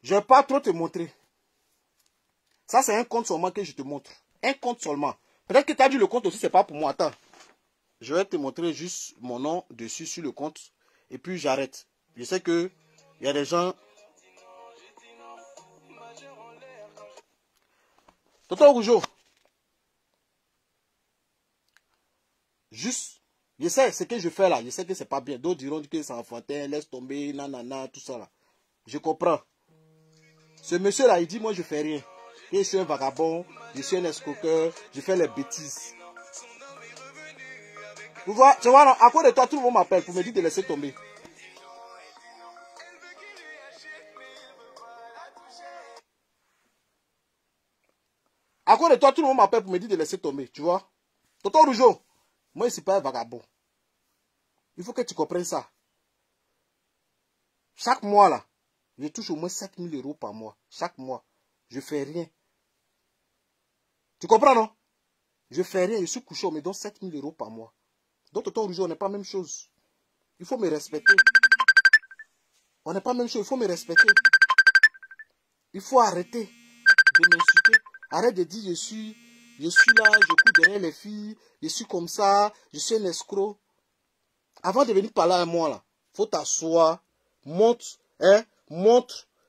Je ne vais pas trop te montrer. Ça, c'est un compte seulement que je te montre. Un compte seulement. Peut-être que tu as dit le compte aussi, c'est pas pour moi. Attends. Je vais te montrer juste mon nom dessus sur le compte. Et puis, j'arrête. Je sais que il y a des gens... Tonton Rougeau. Juste, je sais ce que je fais là. Je sais que c'est pas bien. D'autres diront que c'est enfantin, laisse tomber, nanana, tout ça là. Je comprends. Ce monsieur là, il dit, moi je fais rien. Je suis un vagabond, je suis un escroqueur, je fais les bêtises. Tu vois, à cause de toi, tout le monde m'appelle pour me dire de laisser tomber. À cause de toi, tout le monde m'appelle pour me dire de laisser tomber, tu vois. Tonton Rougeau, moi je ne suis pas un vagabond. Il faut que tu comprennes ça. Chaque mois là, je touche au moins 7 000 € par mois. Chaque mois. Je fais rien. Tu comprends, non? Je fais rien. Je suis couché, on me donne 7 000 € par mois. Donc, tonton Rougeau, on n'est pas la même chose. Il faut me respecter. On n'est pas la même chose, il faut me respecter. Il faut arrêter de m'insulter. Arrête de dire je suis là, je cours derrière les filles, je suis comme ça, je suis un escroc. Avant de venir parler à moi, là, faut t'asseoir, montre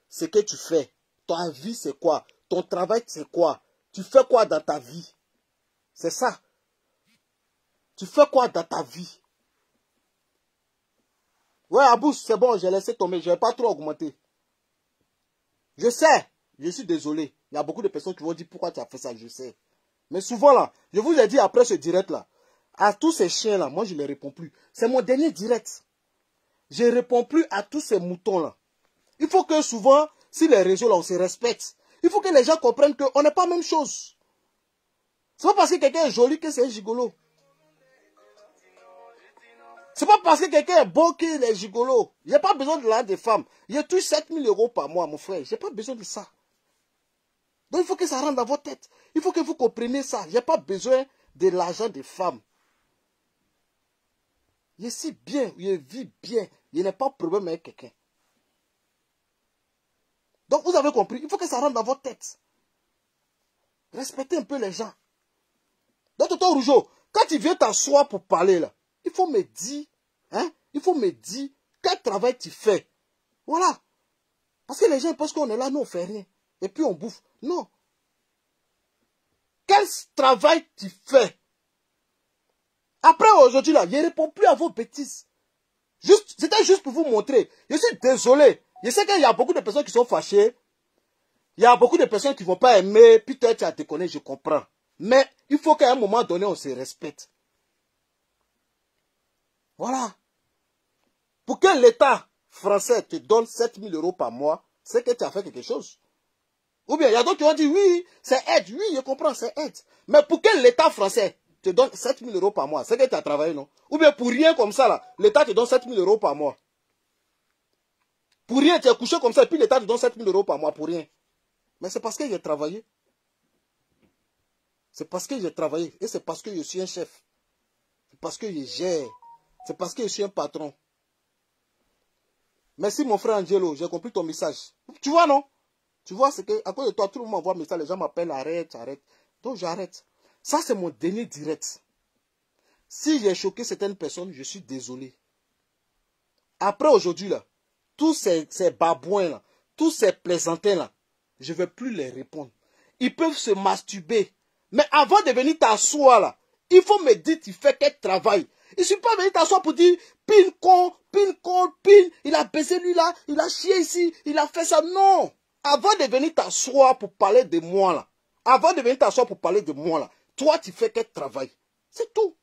ce que tu fais. Ta vie, c'est quoi? Ton travail, c'est quoi? Tu fais quoi dans ta vie? C'est ça. Tu fais quoi dans ta vie? Ouais, Abous, c'est bon, j'ai laissé tomber, je ne vais pas trop augmenter. Je sais, je suis désolé. Il y a beaucoup de personnes qui vont dire pourquoi tu as fait ça, je sais. Mais souvent là, je vous ai dit après ce direct là, à tous ces chiens là, moi je ne les réponds plus. C'est mon dernier direct. Je ne réponds plus à tous ces moutons là. Il faut que souvent, si les réseaux là, on se respecte. Il faut que les gens comprennent qu'on n'est pas la même chose. C'est pas parce que quelqu'un est joli que c'est un gigolo. C'est pas parce que quelqu'un est beau qu'il est gigolo. Il n'y a pas besoin de l'argent des femmes. Je touche 7 000 € par mois, mon frère. Je n'ai pas besoin de ça. Donc il faut que ça rentre dans votre tête. Il faut que vous compreniez ça. Je n'ai pas besoin de l'argent des femmes. Je suis bien, je vis bien. Je n'ai pas de problème avec quelqu'un. Donc vous avez compris. Il faut que ça rentre dans votre tête. Respectez un peu les gens. Donc tonton Rougeau, quand tu viens t'asseoir pour parler là, il faut me dire, quel travail tu fais. Voilà. Parce que les gens pensent qu'on est là, nous on fait rien. Et puis on bouffe. Non. Quel travail tu fais? Après aujourd'hui là, je ne réponds plus à vos bêtises. C'était juste pour vous montrer. Je suis désolé. Je sais qu'il y a beaucoup de personnes qui sont fâchées. Il y a beaucoup de personnes qui ne vont pas aimer. Peut-être tu as déconné, je comprends. Mais il faut qu'à un moment donné, on se respecte. Voilà. Pour que l'État français te donne 7 000 € par mois, c'est que tu as fait quelque chose. Ou bien, il y a d'autres qui vont dire, oui, c'est aide. Oui, je comprends, c'est aide. Mais pour que l'État français te donne 7 000 € par mois, c'est que tu as travaillé, non? Ou bien, pour rien comme ça, là, l'État te donne 7 000 € par mois. Pour rien, tu es couché comme ça, et puis l'État te donne 7 000 € par mois, pour rien. Mais c'est parce que j'ai travaillé. C'est parce que j'ai travaillé. Et c'est parce que je suis un chef. C'est parce que je gère. C'est parce que je suis un patron. Merci mon frère Angelo, j'ai compris ton message. Tu vois non? Tu vois, c'est que à cause de toi, tout le monde m'envoie un message, les gens m'appellent, arrête. Donc j'arrête. Ça c'est mon dernier direct. Si j'ai choqué certaines personnes, je suis désolé. Après aujourd'hui là, tous ces babouins là, tous ces plaisantins là, je ne vais plus les répondre. Ils peuvent se masturber. Mais avant de venir t'asseoir là, il faut me dire tu fais quel travail. Il ne suffit pas de venir t'asseoir pour dire pin con, il a baissé lui là, il a chié ici, il a fait ça. Non. Avant de venir t'asseoir pour parler de moi là, toi tu fais quel travail. C'est tout.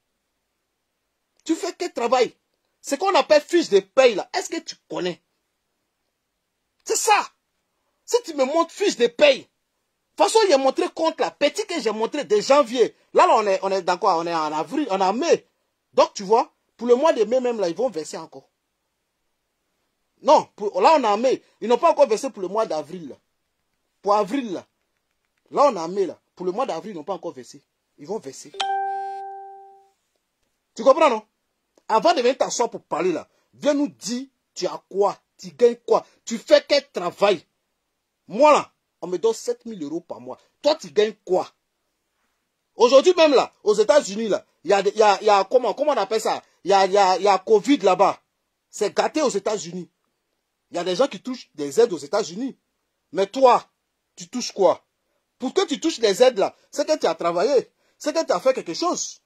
Tu fais quel travail. Ce qu'on appelle fiche de paye là, est-ce que tu connais? C'est ça. Si tu me montres fiche de paye, de toute façon, j'ai montré compte là, petit que j'ai montré de janvier. Là, on est dans quoi? On est en avril, on est en mai. Donc, tu vois, pour le mois de mai même là, ils vont verser encore. Non, là, on est en mai. Ils n'ont pas encore versé pour le mois d'avril là. Pour avril là. Là, on est en mai là. Pour le mois d'avril, ils n'ont pas encore versé. Ils vont verser. Tu comprends, non? Avant de venir t'asseoir pour parler là, viens nous dire, tu as quoi? Tu gagnes quoi? Tu fais quel travail? Moi là, on me donne 7 000 € par mois. Toi, tu gagnes quoi? Aujourd'hui même là, aux États-Unis là, il y a comment on appelle ça? Il y a Covid là-bas. C'est gâté aux États-Unis. Il y a des gens qui touchent des aides aux États-Unis. Mais toi, tu touches quoi? Pour que tu touches les aides là, c'est que tu as travaillé. C'est que tu as fait quelque chose.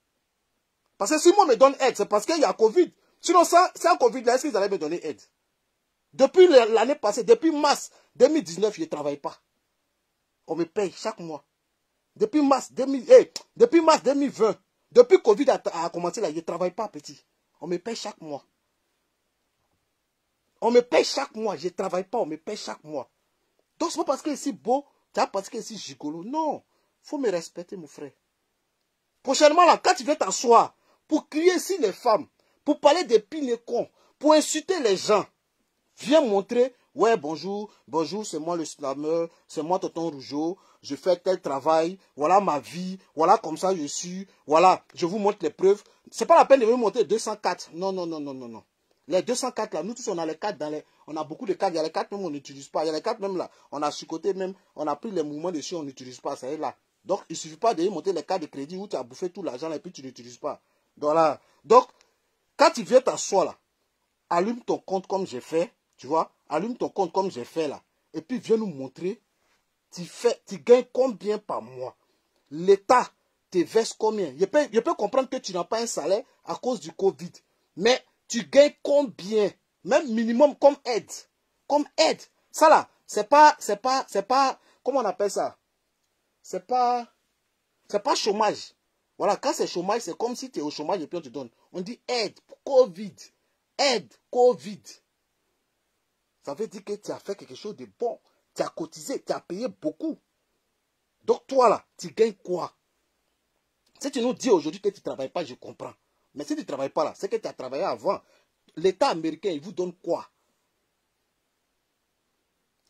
Parce que si moi me donne aide, c'est parce qu'il y a Covid. Sinon, sans Covid là, est-ce qu'ils allaient me donner aide? Depuis l'année passée, depuis mars 2019, je ne travaille pas. On me paye chaque mois. Depuis mars 2020, depuis Covid a commencé là, je ne travaille pas, petit. On me paye chaque mois. On me paye chaque mois. Je ne travaille pas, on me paye chaque mois. Donc, ce n'est pas parce que c'est beau, c'est parce que c'est gigolo. Non, il faut me respecter, mon frère. Prochainement, là, quand tu viens t'asseoir pour crier sur les femmes, pour parler des pinecons, pour insulter les gens, viens montrer Ouais, bonjour, bonjour, c'est moi le slammer, c'est moi tonton Rougeau, je fais tel travail, voilà ma vie, voilà comme ça je suis, voilà, je vous montre les preuves. C'est pas la peine de me montrer 204. Non, non, non, non, non, non. Les 204 là, nous tous on a les 4 dans les... On a beaucoup de cartes, il y a les 4 même on n'utilise pas. Il y a les 4 même là, on a chicoté même, on a pris les mouvements dessus, on n'utilise pas, ça est là. Donc il ne suffit pas de monter les cartes de crédit où tu as bouffé tout l'argent et puis tu n'utilises pas. Voilà. Donc, quand tu viens t'asseoir là, allume ton compte comme j'ai fait, tu vois, allume ton compte comme j'ai fait là, et puis viens nous montrer, tu gagnes combien par mois. L'État te verse combien. Je peux comprendre que tu n'as pas un salaire à cause du Covid, mais tu gagnes combien, même minimum comme aide. Comme aide. Ça là, c'est pas, comment on appelle ça? C'est pas chômage. Voilà, quand c'est chômage, c'est comme si tu es au chômage et puis on te donne. On dit aide, Covid. Aide, Covid. Ça veut dire que tu as fait quelque chose de bon. Tu as cotisé, tu as payé beaucoup. Donc toi là, tu gagnes quoi? Si tu nous dis aujourd'hui que tu ne travailles pas, je comprends. Mais si tu ne travailles pas là, c'est que tu as travaillé avant. L'État américain, il vous donne quoi?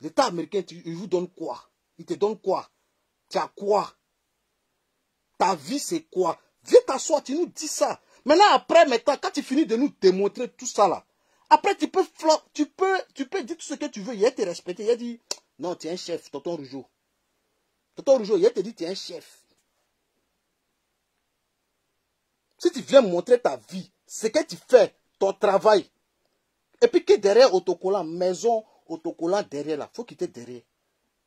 L'État américain, il vous donne quoi? Il te donne quoi? Tu as quoi? Ta vie, c'est quoi? Viens t'asseoir, tu nous dis ça. Maintenant, quand tu finis de nous démontrer tout ça là, après, tu peux dire tout ce que tu veux. Il te respecter. Il a dit, non, tu es un chef, tonton Rougeau. Tonton Rougeau, il te dit, tu es un chef. Si tu viens montrer ta vie, ce que tu fais, ton travail, et puis que derrière autocollant, maison, autocollant derrière là, il faut quitter derrière.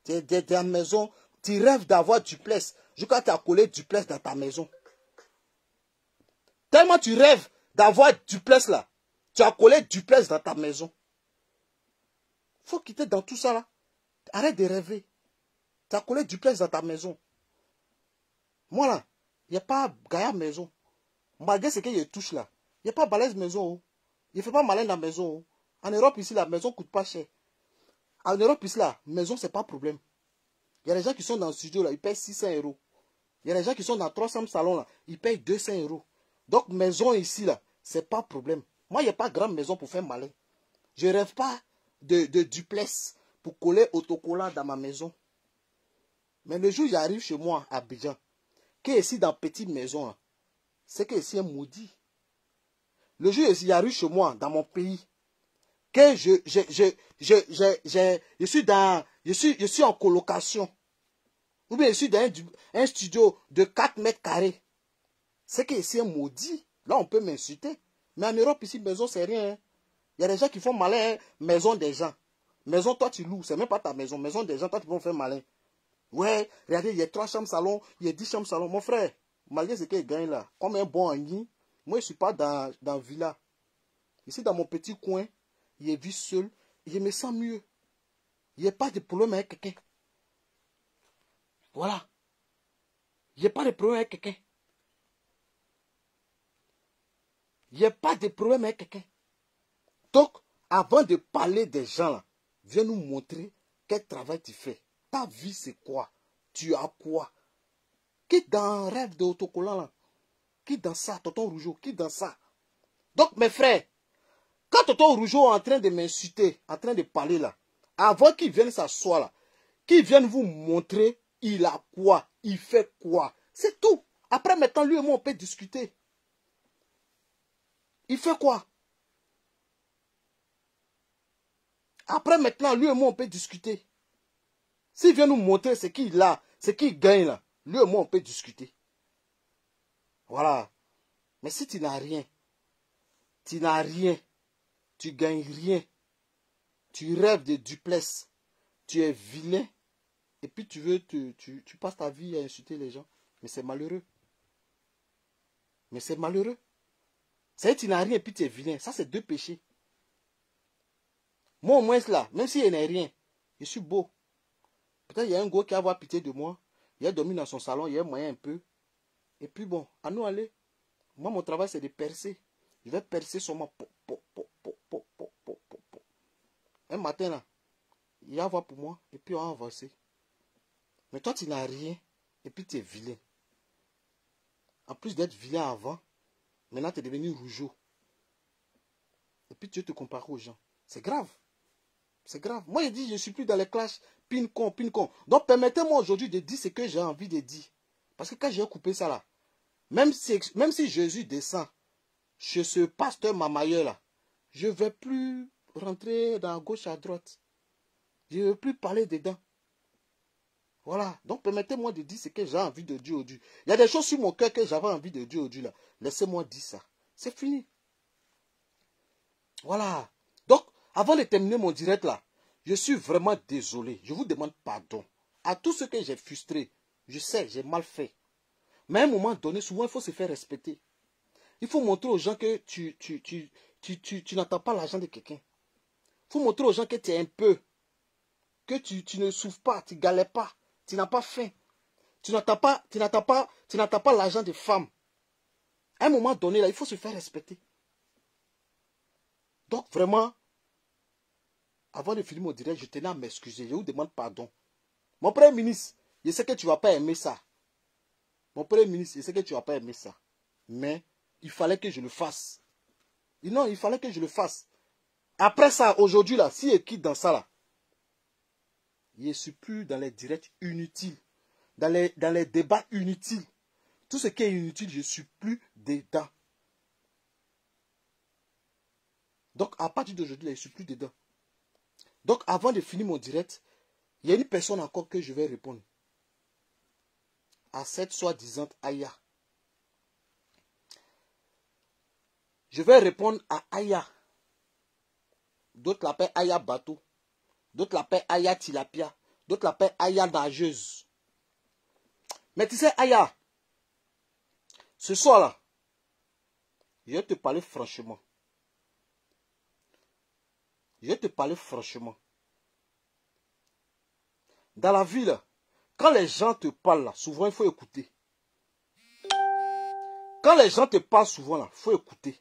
Tu es dans la maison, tu rêves d'avoir duplex. Jusqu'à tu as collé duplex dans ta maison. Tellement tu rêves d'avoir duplex là, tu as collé duplex dans ta maison. Il faut quitter dans tout ça là. Arrête de rêver. Tu as collé duplex dans ta maison. Moi là, il n'y a pas gaillard maison. Malgré ce qu'il touche là, il n'y a pas balèze maison. Oh. Il ne fait pas malin dans la maison. Oh. En Europe ici, la maison ne coûte pas cher. En Europe ici, la maison, ce n'est pas problème. Il y a des gens qui sont dans le studio là, ils payent 600 €. Il y a des gens qui sont dans 300 salons là, ils payent 200 €. Donc maison ici là, ce n'est pas problème. Moi, il n'y a pas grande maison pour faire malin. Je ne rêve pas de duplex pour coller autocollant dans ma maison. Mais le jour où j'arrive chez moi à Abidjan, qui est ici dans petite maison, c'est que ici est maudit. Le jour où j'arrive chez moi dans mon pays, que je suis en colocation, ou bien je suis dans un studio de 4 mètres carrés, c'est que ici est maudit. Là, on peut m'insulter. Mais en Europe, ici, maison, c'est rien. Hein. Il y a des gens qui font malin, hein. Maison des gens. Maison, toi, tu loues. C'est même pas ta maison. Maison des gens, toi, tu peux faire malin. Ouais, regardez, il y a 3 chambres salon, il y a 10 chambres salon. Mon frère, malgré ce qu'il gagne là, comme un bon Agni, moi, je ne suis pas dans villa. Ici, dans mon petit coin, je vis seul. Je me sens mieux. Il n'y a pas de problème avec quelqu'un. Voilà. Il n'y a pas de problème avec quelqu'un. Il n'y a pas de problème avec quelqu'un. Donc, avant de parler des gens là, viens nous montrer quel travail tu fais. Ta vie, c'est quoi? Tu as quoi? Qui dans un rêve d'autocollant là? Qui dans ça? Tonton Rougeau, qui dans ça? Donc, mes frères, quand Tonton Rougeau est en train de m'insulter, en train de parler là, avant qu'il vienne s'asseoir là, qu'il vienne vous montrer, il a quoi? Il fait quoi? C'est tout. Après, maintenant, lui et moi, on peut discuter. Il fait quoi? Après, maintenant, lui et moi, on peut discuter. S'il vient nous montrer ce qu'il a, ce qu'il gagne là, lui et moi, on peut discuter. Voilà. Mais si tu n'as rien, tu n'as rien, tu gagnes rien, tu rêves de duplex, tu es vilain, et puis tu passes ta vie à insulter les gens. Mais c'est malheureux. Mais c'est malheureux. C'est que tu n'as rien et puis tu es vilain. Ça, c'est 2 péchés. Moi, au moins, là, même s'il n'y a rien, je suis beau. Peut-être il y a un gars qui va avoir pitié de moi. Il a dormi dans son salon, il y a moyen un peu. Et puis bon, à nous aller. Moi, mon travail, c'est de percer. Je vais percer sur moi. Un matin, là, il va voir pour moi. Et puis on va avancer. Mais toi, tu n'as rien. Et puis tu es vilain. En plus d'être vilain avant, maintenant, tu es devenu rougeau. Et puis tu te compares aux gens. C'est grave. C'est grave. Moi, je dis, je ne suis plus dans les clashs. Pin con. Donc, permettez-moi aujourd'hui de dire ce que j'ai envie de dire. Parce que quand j'ai coupé ça là, même si Jésus descend chez ce pasteur mamailleur là, je ne vais plus rentrer dans gauche à droite. Je ne vais plus parler dedans. Voilà. Donc, permettez-moi de dire ce que j'ai envie de dire aujourd'hui. Il y a des choses sur mon cœur que j'avais envie de dire aujourd'hui là. Laissez-moi dire ça. C'est fini. Voilà. Donc, avant de terminer mon direct là, je suis vraiment désolé. Je vous demande pardon. À tous ceux que j'ai frustrés, je sais, j'ai mal fait. Mais à un moment donné, souvent, il faut se faire respecter. Il faut montrer aux gens que tu n'attends pas l'argent de quelqu'un. Il faut montrer aux gens que tu es un peu. Que tu ne souffres pas, tu ne galères pas. Tu n'as pas faim. Tu n'attends pas l'argent des femmes. À un moment donné, là, il faut se faire respecter. Donc, vraiment, avant de finir mon direct, je tenais à m'excuser. Je vous demande pardon. Mon Premier ministre, je sais que tu ne vas pas aimer ça. Mon Premier ministre, je sais que tu ne vas pas aimer ça. Mais il fallait que je le fasse. Non, il fallait que je le fasse. Après ça, aujourd'hui, là, si je quitte dans ça, là, je ne suis plus dans les directs inutiles. Dans les débats inutiles. Tout ce qui est inutile, je ne suis plus dedans. Donc, à partir d'aujourd'hui, je ne suis plus dedans. Donc, avant de finir mon direct, il y a une personne encore que je vais répondre. À cette soi-disant Aya. Je vais répondre à Aya. D'autres l'appellent Aya Bateau. D'autres l'appellent Aya Tilapia. D'autres l'appellent Aya Nageuse. Mais tu sais, Aya, ce soir-là, je vais te parler franchement. Je vais te parler franchement. Dans la vie, là, quand les gens te parlent, là, souvent, il faut écouter. Quand les gens te parlent souvent, là, il faut écouter.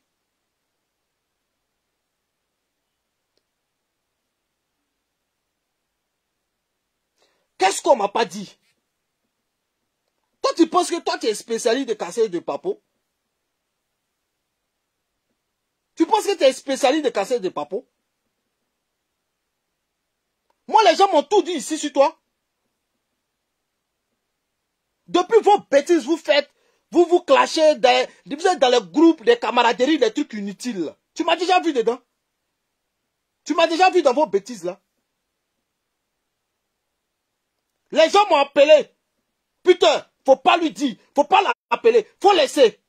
Qu'est-ce qu'on m'a pas dit? Toi, tu penses que toi, tu es spécialiste de cassage de papo? Tu penses que tu es spécialiste de cassage de papo? Moi, les gens m'ont tout dit ici sur toi. Depuis vos bêtises, vous faites, vous clashez, vous êtes dans les groupes, des camaraderies, des trucs inutiles. Tu m'as déjà vu dedans? Tu m'as déjà vu dans vos bêtises là? Les gens m'ont appelé. Putain, faut pas lui dire, faut pas l'appeler, faut laisser.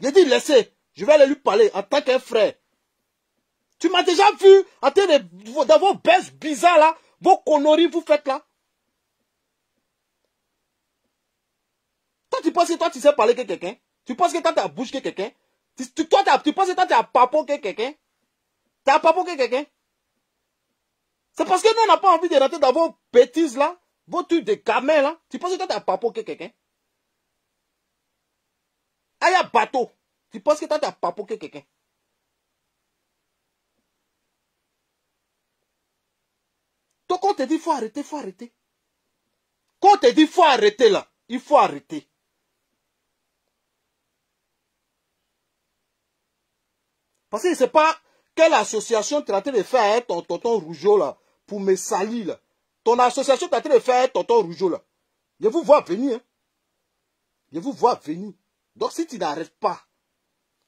J'ai dit laissez, je vais aller lui parler en tant qu'un frère. Tu m'as déjà vu en train dans vos baisses bizarres là, vos conneries vous faites là. Toi tu penses que toi tu sais parler que quelqu'un? Tu penses que toi tu as bouche que quelqu'un? Tu penses que toi tu as papo que quelqu'un? Tu as papo que quelqu'un? C'est parce que nous on n'a pas envie de rentrer dans vos bêtises là, vos trucs de gamins là. Tu penses que toi tu as papo que quelqu'un? Aya Bateau, tu penses que toi tu as papo que quelqu'un? Donc quand on te dit il faut arrêter, il faut arrêter. Quand on te dit il faut arrêter là, il faut arrêter. Parce que je ne sais pas quelle association tu es en train de faire avec ton tonton Rougeau là, pour me salir là. Ton association tu es en train de faire avec tonton Rougeau là. Je vous vois venir. Hein. Je vous vois venir. Donc si tu n'arrêtes pas, là,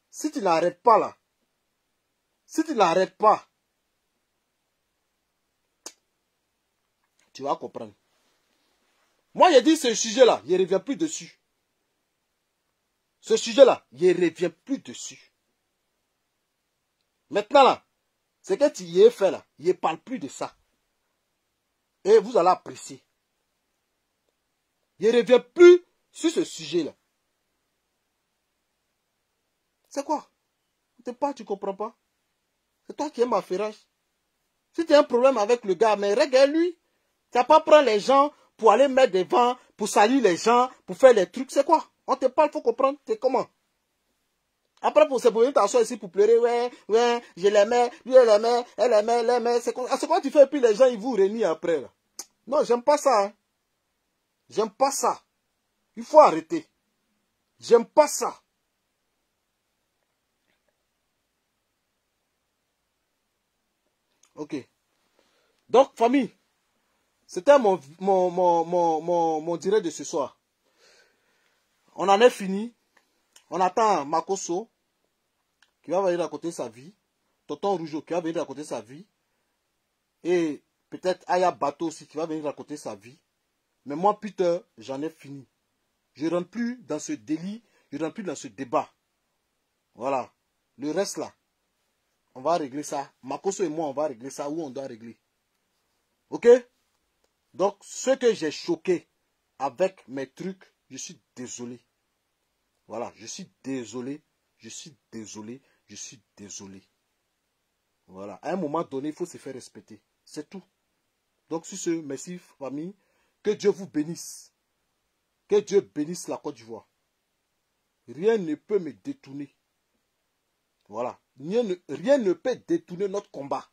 si tu n'arrêtes pas, tu vas comprendre. Moi, j'ai dit ce sujet-là, je ne reviens plus dessus. Ce sujet-là, je ne reviens plus dessus. Maintenant, là, ce que tu y es fait, là, je ne parle plus de ça. Et vous allez apprécier. Je ne reviens plus sur ce sujet-là. C'est quoi? Tu ne comprends pas? C'est toi qui aimes ma ferrage. Si tu as un problème avec le gars, mais regarde-lui. Tu n'as pas prendre les gens pour aller mettre devant, pour salir les gens, pour faire les trucs. C'est quoi? On te parle, il faut comprendre. C'est comment? Après, pour se poser, t'assois ici pour pleurer. Ouais, je l'aimais, lui elle l'aimait, elle l'aimait. C'est quoi tu fais et puis les gens, ils vous renient après. Là. Non, j'aime pas ça. Hein. J'aime pas ça. Il faut arrêter. J'aime pas ça. Ok. Donc, famille, c'était mon direct de ce soir. On en est fini. On attend Makoso qui va venir raconter sa vie. Tonton Rougeau qui va venir raconter sa vie. Et peut-être Aya Bateau aussi qui va venir raconter sa vie. Mais moi, Peter, j'en ai fini. Je ne rentre plus dans ce délit. Je ne rentre plus dans ce débat. Voilà. Le reste là, on va régler ça. Makoso et moi, on va régler ça où on doit régler. Ok? Donc, ce que j'ai choqué avec mes trucs, je suis désolé. Voilà, je suis désolé. Je suis désolé. Je suis désolé. Voilà. À un moment donné, il faut se faire respecter. C'est tout. Donc, sur ce, merci famille. Que Dieu vous bénisse. Que Dieu bénisse la Côte d'Ivoire. Rien ne peut me détourner. Voilà. Rien ne peut détourner notre combat.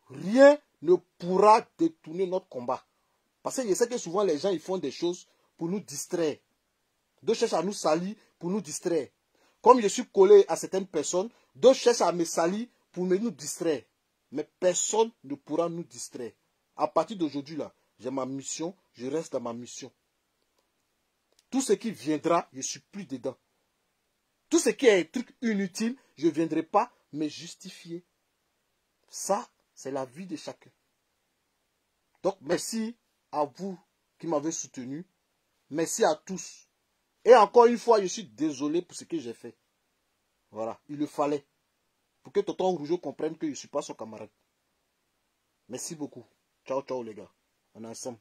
Rien ne pourra détourner notre combat. Parce que je sais que souvent les gens ils font des choses pour nous distraire. D'autres cherchent à nous salir pour nous distraire. Comme je suis collé à certaines personnes, d'autres cherchent à me salir pour nous distraire. Mais personne ne pourra nous distraire. À partir d'aujourd'hui là, j'ai ma mission, je reste dans ma mission. Tout ce qui viendra, je ne suis plus dedans. Tout ce qui est un truc inutile, je ne viendrai pas me justifier. Ça, c'est la vie de chacun. Donc, merci à vous qui m'avez soutenu. Merci à tous. Et encore une fois, je suis désolé pour ce que j'ai fait. Voilà, il le fallait. Pour que Tonton Rougeau comprenne que je ne suis pas son camarade. Merci beaucoup. Ciao, ciao les gars. On est ensemble.